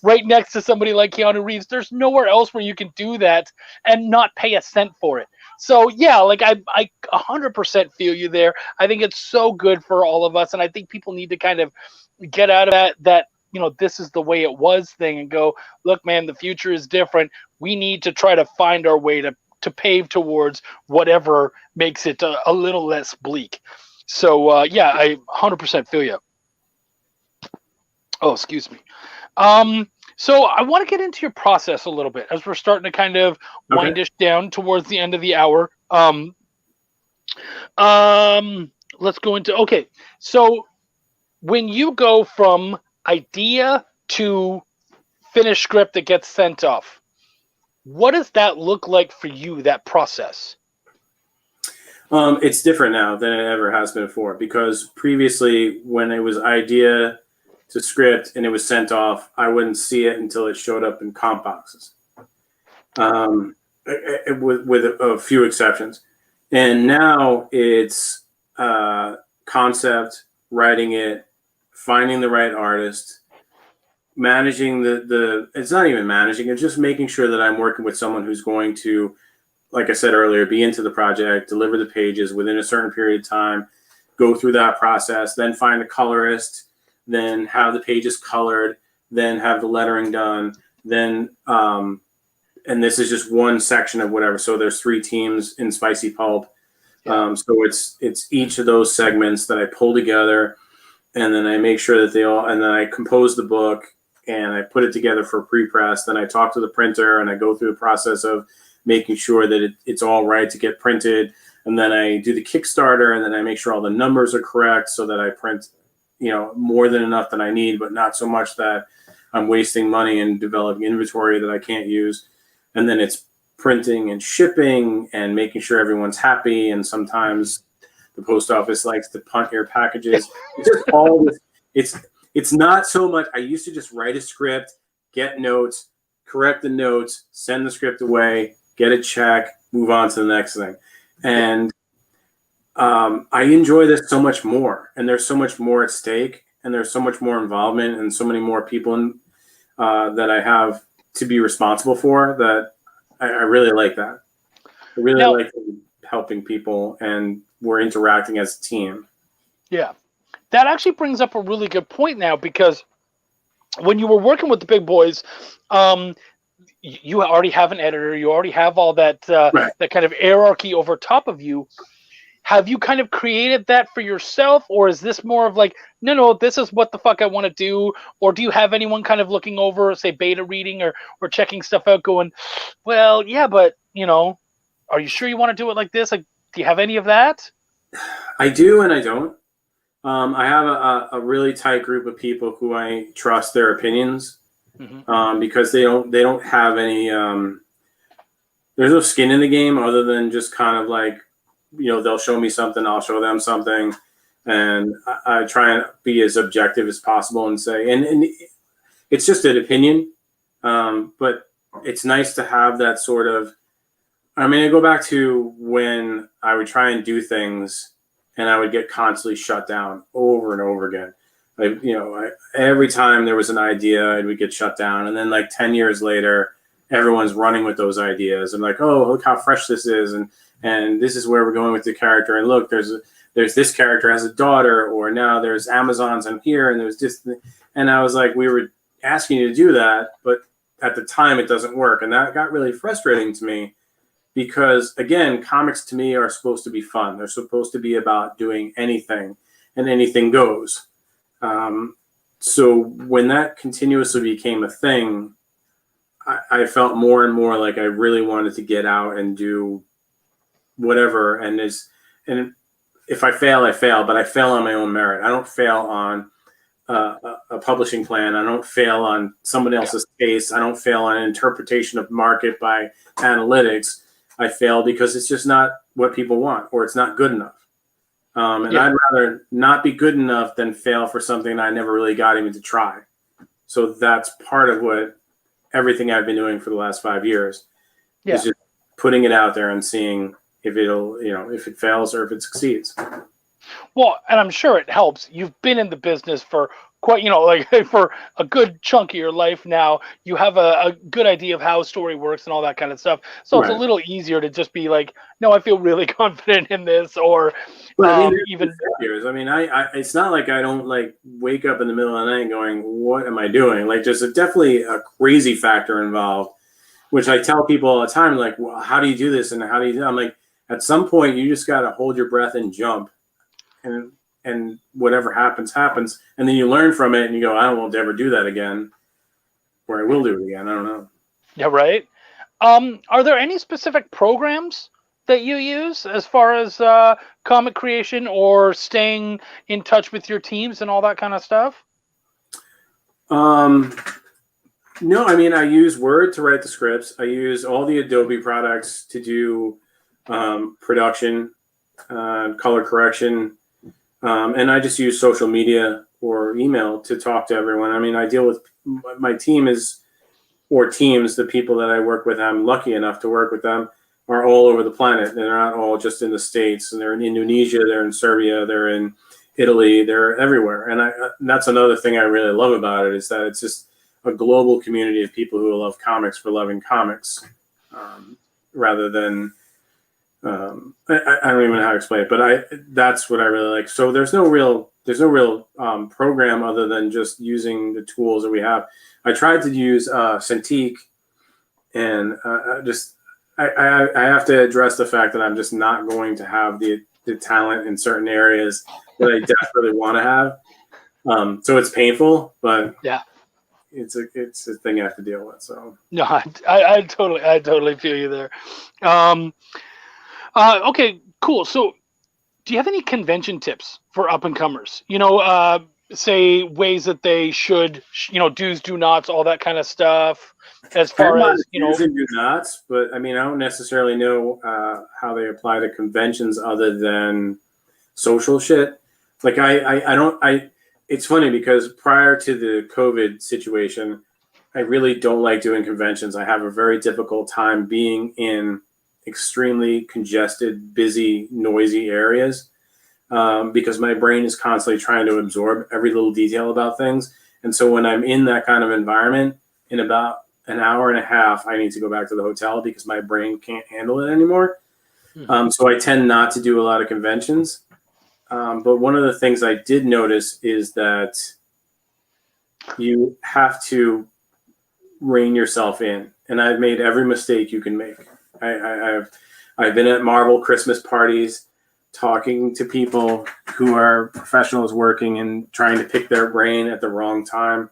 right next to somebody like Keanu Reeves. There's nowhere else where you can do that and not pay a cent for it. So yeah, like I 100% feel you there. I think it's so good for all of us, and I think people need to kind of get out of that this is the way it was thing and go, look, man, the future is different. We need to try to find our way to pave towards whatever makes it a little less bleak. So yeah, I 100% feel you. Oh, excuse me. So I want to get into your process a little bit as we're starting to kind of wind us down towards the end of the hour. Let's go into, so when you go from idea to finished script that gets sent off, what does that look like for you, that process?
It's different now than it ever has been before, because previously when it was idea to script and it was sent off, I wouldn't see it until it showed up in comp boxes, with a few exceptions. And now it's concept, writing it, finding the right artist, managing it's not even managing, it's just making sure that I'm working with someone who's going to, like I said earlier, be into the project, deliver the pages within a certain period of time, go through that process, then find a colorist, then have the pages colored, then have the lettering done, then and this is just one section of whatever. So there's 3 teams in Spicy Pulp. So it's each of those segments that I pull together, and then I make sure that and then I compose the book and I put it together for pre-press. Then I talk to the printer and I go through the process of making sure that it's all right to get printed. And then I do the Kickstarter, and then I make sure all the numbers are correct so that I print, more than enough that I need, but not so much that I'm wasting money in developing inventory that I can't use. And then it's printing and shipping and making sure everyone's happy. And sometimes the post office likes to punt your packages. It's just all this. It's not so much. I used to just write a script, get notes, correct the notes, send the script away, get a check, move on to the next thing. And I enjoy this so much more. And there's so much more at stake. And there's so much more involvement and so many more people that I have to be responsible for that I really like that. I really like helping people, and we're interacting as a team.
Yeah. That actually brings up a really good point now, because when you were working with the big boys, you already have an editor. You already have all that that kind of hierarchy over top of you. Have you kind of created that for yourself, or is this more of like, no, this is what the fuck I want to do? Or do you have anyone kind of looking over, say, beta reading or checking stuff out going, well, yeah, but, are you sure you want to do it like this? Like, do you have any of that?
I do and I don't. I have a really tight group of people who I trust their opinions, because they don't have any, there's no skin in the game other than just kind of like, they'll show me something, I'll show them something. And I try and be as objective as possible and say, and it's just an opinion. But it's nice to have that sort of, I go back to when I would try and do things and I would get constantly shut down over and over again. Every time there was an idea, it would get shut down. And then like 10 years later, everyone's running with those ideas and like, oh, look how fresh this is. And this is where we're going with the character. And look, there's this character has a daughter, or now there's Amazons in here, and there's this. And I was like, we were asking you to do that, but at the time it doesn't work. And that got really frustrating to me because, again, comics to me are supposed to be fun. They're supposed to be about doing anything, and anything goes. So when that continuously became a thing, I felt more and more like I really wanted to get out and do whatever. And if I fail, I fail, but I fail on my own merit. I don't fail on a publishing plan. I don't fail on someone else's case. I don't fail on an interpretation of market by analytics. I fail because it's just not what people want, or it's not good enough. And I'd rather not be good enough than fail for something I never really got even to try. So that's part of what everything I've been doing for the last 5 years is just putting it out there and seeing if it'll, if it fails or if it succeeds.
Well, and I'm sure it helps. You've been in the business for quite, for a good chunk of your life now. You have a good idea of how a story works and all that kind of stuff. So it's a little easier to just be like, no, I feel really confident in this, or even
years. It's not like I don't like wake up in the middle of the night going, what am I doing? Like there's definitely a crazy factor involved, which I tell people all the time, like, well, how do you do this? And how do you do? I'm like, at some point you just got to hold your breath and jump, and whatever happens, happens. And then you learn from it and you go, I won't ever do that again, or I will do it again. I don't know.
Yeah. Right. Are there any specific programs that you use as far as comic creation or staying in touch with your teams and all that kind of stuff?
No, I use Word to write the scripts. I use all the Adobe products to do production, color correction, and I just use social media or email to talk to everyone. I deal with my team teams, the people that I work with. I'm lucky enough to work with them, are all over the planet. They're not all just in the States. And they're in Indonesia, they're in Serbia, they're in Italy, they're everywhere. And that's another thing I really love about it, is that it's just a global community of people who love comics for loving comics, rather than I don't even know how to explain it, but that's what I really like. So there's no real program other than just using the tools that we have. I tried to use Cintiq, and I have to address the fact that I'm just not going to have the talent in certain areas that I desperately want to have. So it's painful, but it's a thing I have to deal with. So
no, I totally feel you there. Okay, cool. So do you have any convention tips for up and comers? say ways that they should, do's, do nots, all that kind of stuff, as
I have a
far
lot of
as,
do's and do nots, but I mean, I don't necessarily know how they apply to conventions other than social shit. Like I don't I. It's funny because prior to the COVID situation, I really don't like doing conventions. I have a very difficult time being in extremely congested, busy, noisy areas because my brain is constantly trying to absorb every little detail about things. And so when I'm in that kind of environment, in about an hour and a half, I need to go back to the hotel because my brain can't handle it anymore. So I tend not to do a lot of conventions. But one of the things I did notice is that you have to rein yourself in. And I've made every mistake you can make. I've been at Marvel Christmas parties talking to people who are professionals working and trying to pick their brain at the wrong time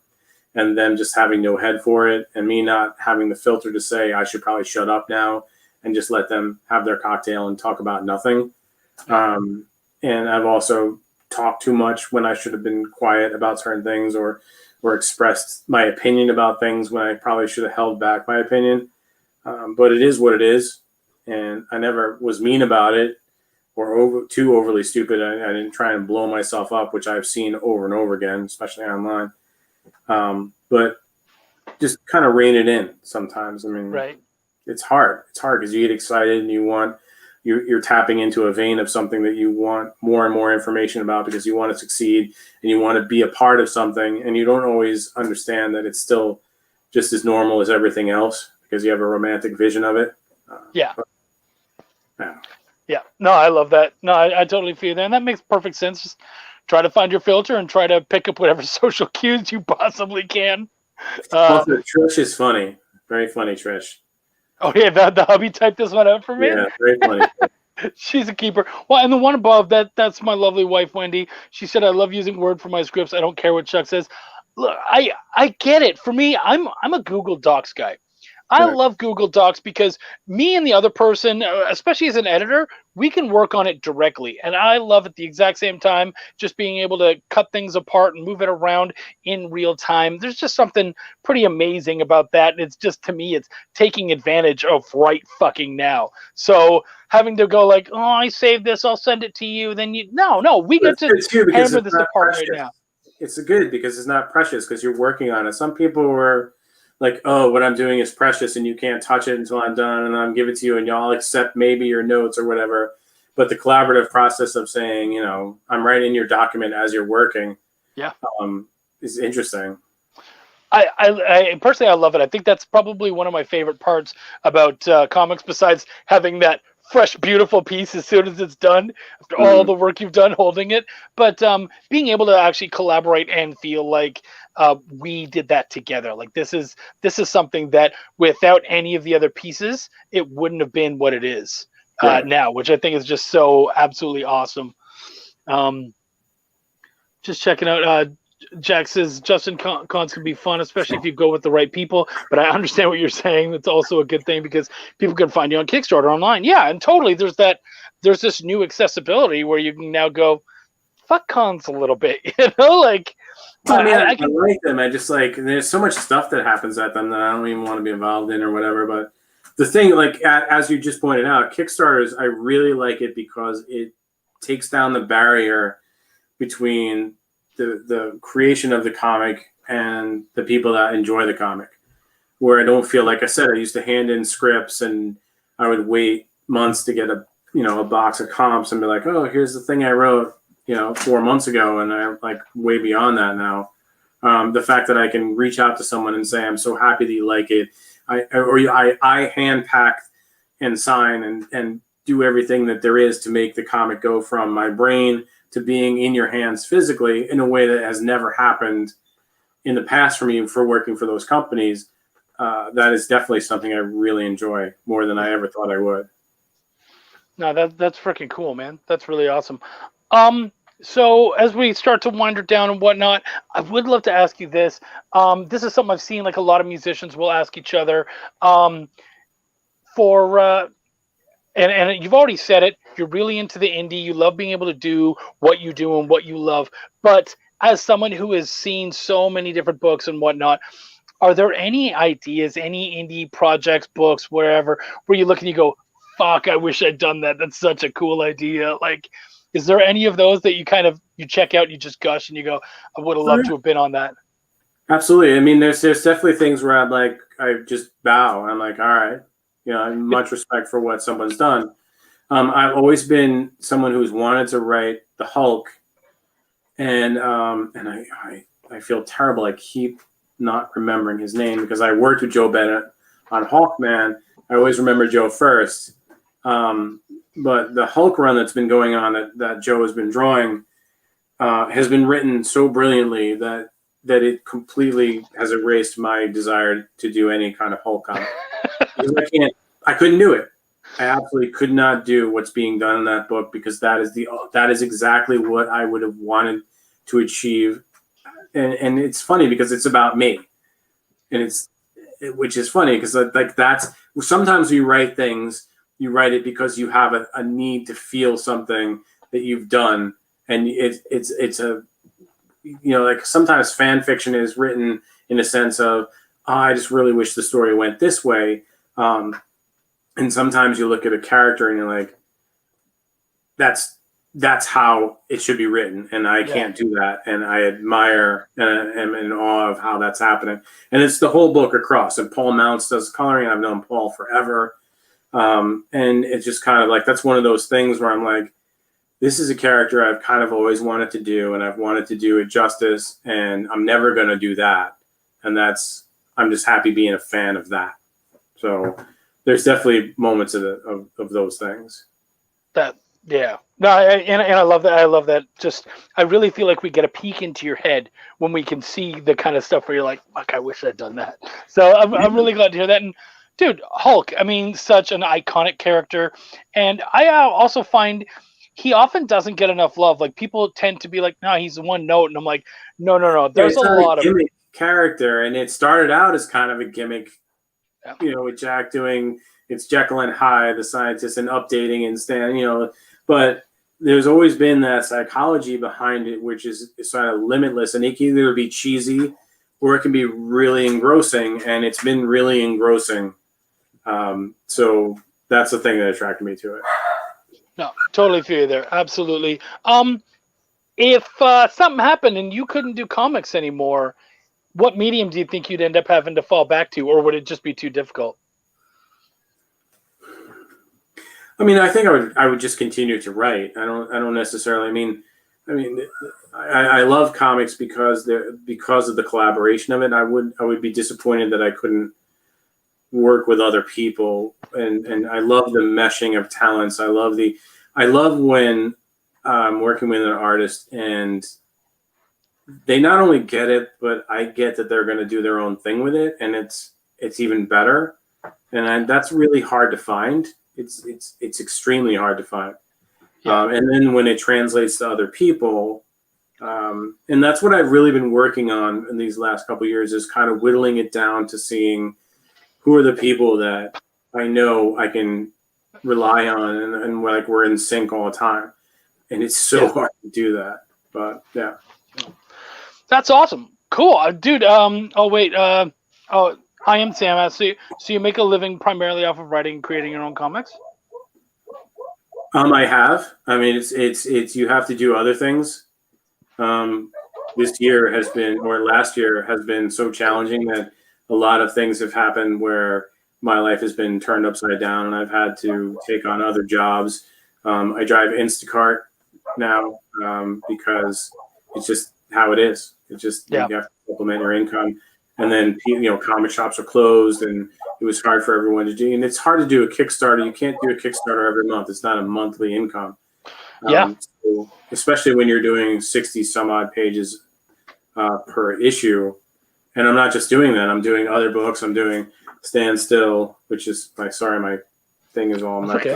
and them just having no head for it and me not having the filter to say I should probably shut up now and just let them have their cocktail and talk about nothing. And I've also talked too much when I should have been quiet about certain things or expressed my opinion about things when I probably should have held back my opinion. But it is what it is. And I never was mean about it or too overly stupid. I didn't try and blow myself up, which I've seen over and over again, especially online. But just kind of rein it in sometimes. I mean,
right.
It's hard. It's hard because you get excited and you're tapping into a vein of something that you want more and more information about because you want to succeed and you want to be a part of something, and you don't always understand that it's still just as normal as everything else because you have a romantic vision of it.
Yeah.
Yeah.
Yeah. No, I love that. No, I totally feel that. And that makes perfect sense. Just try to find your filter and try to pick up whatever social cues you possibly can.
Also, Trish is funny. Very funny, Trish.
Oh, yeah. The hubby typed this one out for me.
Yeah, very funny.
She's a keeper. Well, and the one above that's my lovely wife, Wendy. She said, I love using Word for my scripts. I don't care what Chuck says. Look, I get it. For me, I'm a Google Docs guy. I love Google Docs because me and the other person, especially as an editor, we can work on it directly. And I love at the exact same time just being able to cut things apart and move it around in real time. There's just something pretty amazing about that. And it's just, to me, it's taking advantage of right fucking now. So having to go like, oh, I saved this, I'll send it to you. Then we get to hammer this apart right now.
It's good because it's not precious because you're working on it. Some people were like, oh, what I'm doing is precious and you can't touch it until I'm done and I'll give it to you and y'all accept maybe your notes or whatever. But the collaborative process of saying, I'm writing your document as you're working is interesting.
I personally, I love it. I think that's probably one of my favorite parts about comics, besides having that fresh, beautiful piece as soon as it's done, after all the work you've done holding it. But being able to actually collaborate and feel like we did that together. Like this is something that without any of the other pieces, it wouldn't have been what it is now, which I think is just so absolutely awesome. Just checking out. Jack says Justin cons can be fun, especially if you go with the right people. But I understand what you're saying. That's also a good thing because people can find you on Kickstarter online. Yeah, and totally. There's this new accessibility where you can now go, fuck cons a little bit. Like.
I mean, I like them. I just there's so much stuff that happens at them that I don't even want to be involved in or whatever. But the thing, as you just pointed out, Kickstarters, I really like it because it takes down the barrier between the creation of the comic and the people that enjoy the comic, where I don't feel, like I said, I used to hand in scripts and I would wait months to get a box of comps and be like, oh, here's the thing I wrote 4 months ago. And I'm way beyond that now. The fact that I can reach out to someone and say, I'm so happy that you like it. I hand pack and sign and do everything that there is to make the comic go from my brain to being in your hands physically in a way that has never happened in the past for me for working for those companies. That is definitely something I really enjoy more than I ever thought I would.
No, that's freaking cool, man. That's really awesome. So as we start to wind it down and whatnot, I would love to ask you this. This is something I've seen a lot of musicians will ask each other. And you've already said it, you're really into the indie. You love being able to do what you do and what you love. But as someone who has seen so many different books and whatnot, are there any ideas, any indie projects, books, wherever, where you look and you go, fuck, I wish I'd done that. That's such a cool idea. Like, is there any of those that you kind of, you check out, you just gush and you go, I would have loved to have been on that?
Absolutely. I mean, there's definitely things where I just bow. I'm like, all right, I have much respect for what someone's done. I've always been someone who's wanted to write the Hulk, and I feel terrible. I keep not remembering his name because I worked with Joe Bennett on Hawkman. I always remember Joe first. But the Hulk run that's been going on that Joe has been drawing has been written so brilliantly that it completely has erased my desire to do any kind of Hulk comic. I couldn't do it. I absolutely could not do what's being done in that book because that is exactly what I would have wanted to achieve. And it's funny because it's about me, and which is funny because that's sometimes you write things, you write it because you have a need to feel something that you've done, and it's a like sometimes fan fiction is written in a sense of I just really wish the story went this way, and sometimes you look at a character and you're like, that's how it should be written, and I can't do that, and I admire and am in awe of how that's happening. And it's the whole book across, and Paul Mounts does coloring, and I've known Paul forever, and it's just kind of like that's one of those things where I'm like, this is a character I've kind of always wanted to do, and I've wanted to do it justice, and I'm never going to do that, and I'm just happy being a fan of that. So there's definitely moments of those things.
Yeah. No, and I love that. I love that. Just, I really feel like we get a peek into your head when we can see the kind of stuff where you're like, fuck, I wish I'd done that. So I'm really glad to hear that. And dude, Hulk, I mean, such an iconic character. And I also find he often doesn't get enough love. Like, people tend to be like, no, he's one note. And I'm like, no. There's a lot of
gimmick character. And it started out as kind of a gimmick, with Jack doing it's Jekyll and Hyde, the scientist, and updating and Stan, but there's always been that psychology behind it, which is sort of limitless, and it can either be cheesy or it can be really engrossing, and it's been really engrossing. So that's the thing that attracted me to it.
No, totally feel you there. Absolutely. If something happened and you couldn't do comics anymore, what medium do you think you'd end up having to fall back to, or would it just be too difficult?
I mean, I think I would just continue to write. I don't necessarily. I love comics because of the collaboration of it. I would be disappointed that I couldn't work with other people, and I love the meshing of talents. I love when I'm working with an artist and they not only get it, but I get that they're going to do their own thing with it, and it's even better. And that's really hard to find. It's extremely hard to find. And then when it translates to other people, and that's what I've really been working on in these last couple of years, is kind of whittling it down to seeing who are the people that I know I can rely on, and like we're in sync all the time. And it's so hard to do that, but yeah.
That's awesome. Cool, dude. I am Sam. So you make a living primarily off of writing and creating your own comics?
I have. I mean, it's you have to do other things. This year has been, or last year has been so challenging that a lot of things have happened where my life has been turned upside down, and I've had to take on other jobs. I drive Instacart now because it's just how it is. It's just you have to supplement your income. And then, comic shops are closed, and it was hard for everyone to do. And it's hard to do a Kickstarter. You can't do a Kickstarter every month. It's not a monthly income. So especially when you're doing 60 some odd pages per issue. And I'm not just doing that. I'm doing other books. I'm doing Stand Still, which is my thing is all messed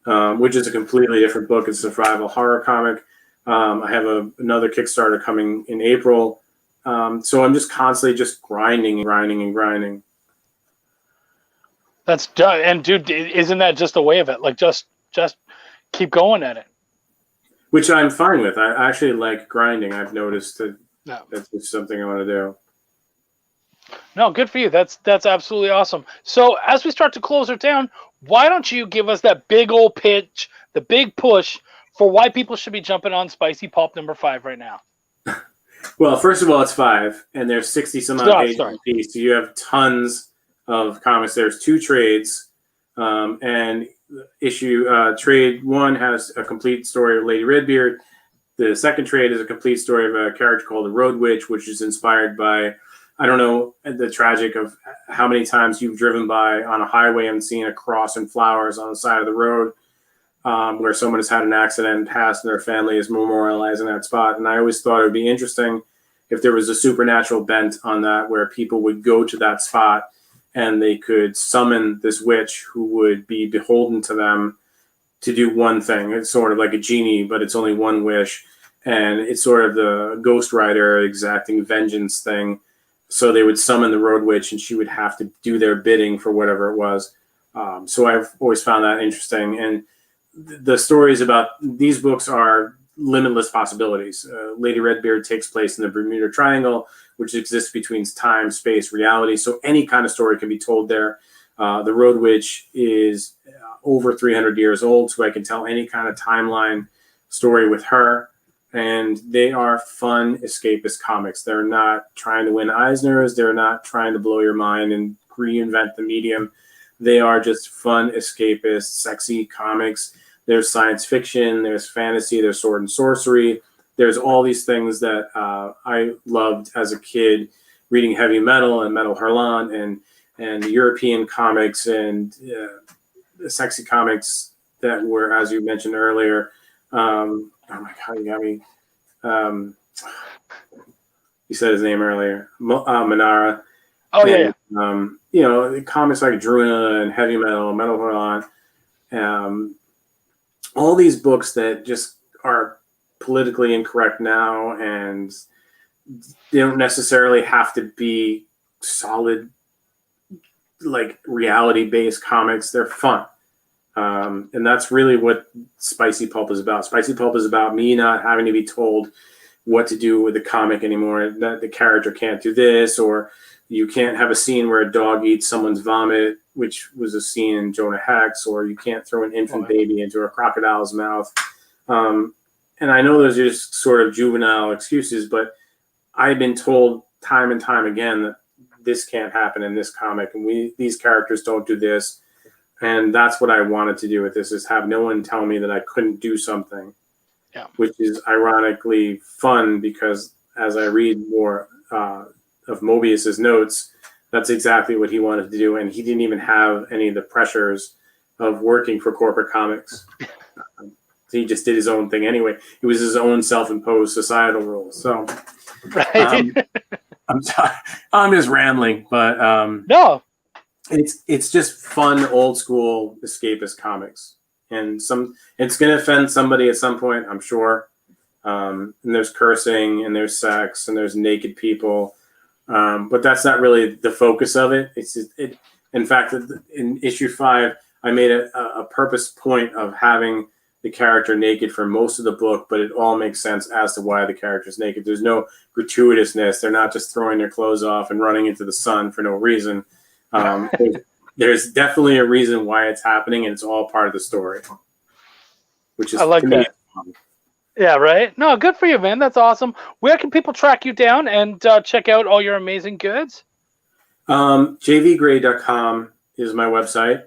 up, which is a completely different book. It's a survival horror comic. I have another Kickstarter coming in April. So I'm just constantly just grinding.
That's done. And dude, isn't that just the way of it? Like just keep going at it.
which I'm fine with. I actually like grinding. I've noticed that
No.
that's just something I want to do.
No, good for you. That's absolutely awesome. So as we start to close it down, why don't you give us that big old pitch, the big push for why people should be jumping on Spicy Pulp number 5 right now?
Well, first of all, it's 5, and there's 60 some odd pages a piece. So you have tons of comics. There's 2 trades, and trade 1 has a complete story of Lady Redbeard. The second trade is a complete story of a character called the Road Witch, which is inspired by, I don't know, the tragic of how many times you've driven by on a highway and seen a cross and flowers on the side of the road, where someone has had an accident and passed and their family is memorializing that spot. And I always thought it would be interesting if there was a supernatural bent on that, where people would go to that spot and they could summon this witch who would be beholden to them to do one thing. It's sort of like a genie, but it's only one wish. And it's sort of the Ghost Rider exacting vengeance thing. So they would summon the Road Witch and she would have to do their bidding for whatever it was. So I've always found that interesting. And the stories about these books are limitless possibilities. Lady Redbeard takes place in the Bermuda Triangle, which exists between time, space, reality. So any kind of story can be told there. The Road Witch is over 300 years old, so I can tell any kind of timeline story with her. And they are fun escapist comics. They're not trying to win Eisners. They're not trying to blow your mind and reinvent the medium. They are just fun escapist, sexy comics. There's science fiction, there's fantasy, there's sword and sorcery. There's all these things that I loved as a kid, reading heavy metal and Metal Hurlant and European comics and sexy comics that were, as you mentioned earlier. Oh my God, you got me. You said his name earlier, Manara.
Oh,
and,
yeah.
Comics like Druna and heavy metal, Metal Hurlant. All these books that just are politically incorrect now, and they don't necessarily have to be solid, like reality-based comics. They're fun. And that's really what Spicy Pulp is about. Spicy Pulp is about me not having to be told what to do with the comic anymore, that the character can't do this, or you can't have a scene where a dog eats someone's vomit, which was a scene in Jonah Hex, or you can't throw an infant baby into a crocodile's mouth. And I know those are just sort of juvenile excuses, but I've been told time and time again that this can't happen in this comic, and these characters don't do this. And that's what I wanted to do with this, is have no one tell me that I couldn't do something, which is ironically fun, because as I read more of Mobius's notes, that's exactly what he wanted to do. And he didn't even have any of the pressures of working for corporate comics. He just did his own thing anyway. It was his own self-imposed societal rules. So I'm just rambling, but
no.
It's just fun, old school escapist comics, and it's going to offend somebody at some point, I'm sure. And there's cursing, and there's sex, and there's naked people, but that's not really the focus of it. In fact, in issue 5, I made a purpose point of having the character naked for most of the book, but it all makes sense as to why the character's naked. There's no gratuitousness. They're not just throwing their clothes off and running into the sun for no reason. There's definitely a reason why it's happening, and it's all part of the story, which is,
I like
to me,
that. Yeah, right? No, good for you, man. That's awesome. Where can people track you down and check out all your amazing goods?
jvgray.com is my website.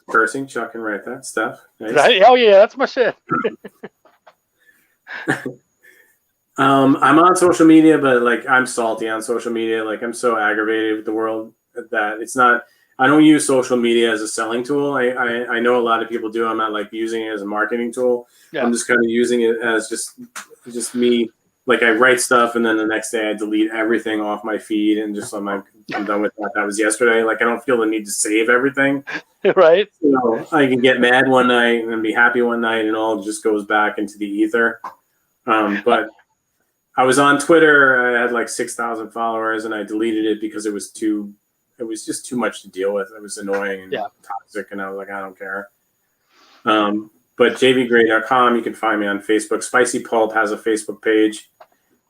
Cursing, Chuck can write that stuff. Nice.
Right? Oh, yeah, that's my shit.
I'm on social media, but I'm salty on social media. I'm so aggravated with the world that it's not. I don't use social media as a selling tool. I know a lot of people do. I'm not using it as a marketing tool. Yeah. I'm just kind of using it as just me. I write stuff, and then the next day I delete everything off my feed, and just I'm done with that. That was yesterday. I don't feel the need to save everything.
Right.
I can get mad one night and be happy one night, and all just goes back into the ether. But I was on Twitter. I had 6,000 followers, and I deleted it because it was just too much to deal with. It was annoying and toxic, and I was like, I don't care. But jvgray.com, you can find me on Facebook. Spicy Pulp has a Facebook page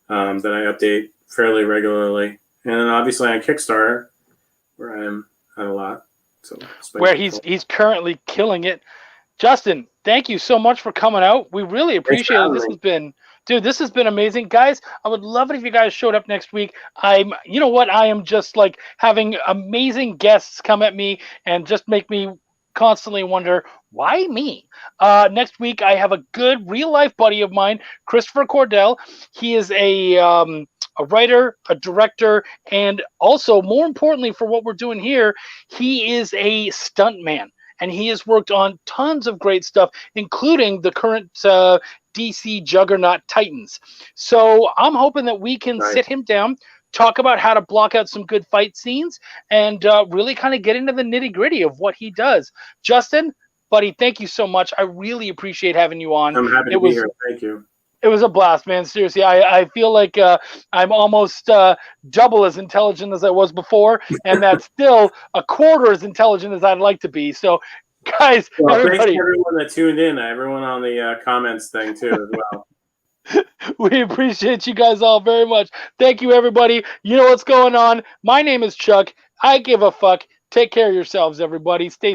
that I update fairly regularly. And then obviously on Kickstarter, where I am at a lot. So
where he's currently killing it. Justin, thank you so much for coming out. We really appreciate it. This has been amazing. Guys, I would love it if you guys showed up next week. You know what? I am just like having amazing guests come at me and just make me constantly wonder, why me? Next week, I have a good real life buddy of mine, Christopher Cordell. He is a writer, a director, and also, more importantly for what we're doing here, he is a stuntman. And he has worked on tons of great stuff, including the current DC Juggernaut Titans. So I'm hoping that we can sit him down, talk about how to block out some good fight scenes, and really kind of get into the nitty-gritty of what he does. Justin, buddy, thank you so much. I really appreciate having you on.
I'm happy to be here. Thank you.
It was a blast, man. Seriously, I feel like I'm almost double as intelligent as I was before, and that's still a quarter as intelligent as I'd like to be. So, guys, everybody.
Thanks to everyone that tuned in, everyone on the comments thing, too, as well.
We appreciate you guys all very much. Thank you, everybody. You know what's going on. My name is Chuck. I give a fuck. Take care of yourselves, everybody. Stay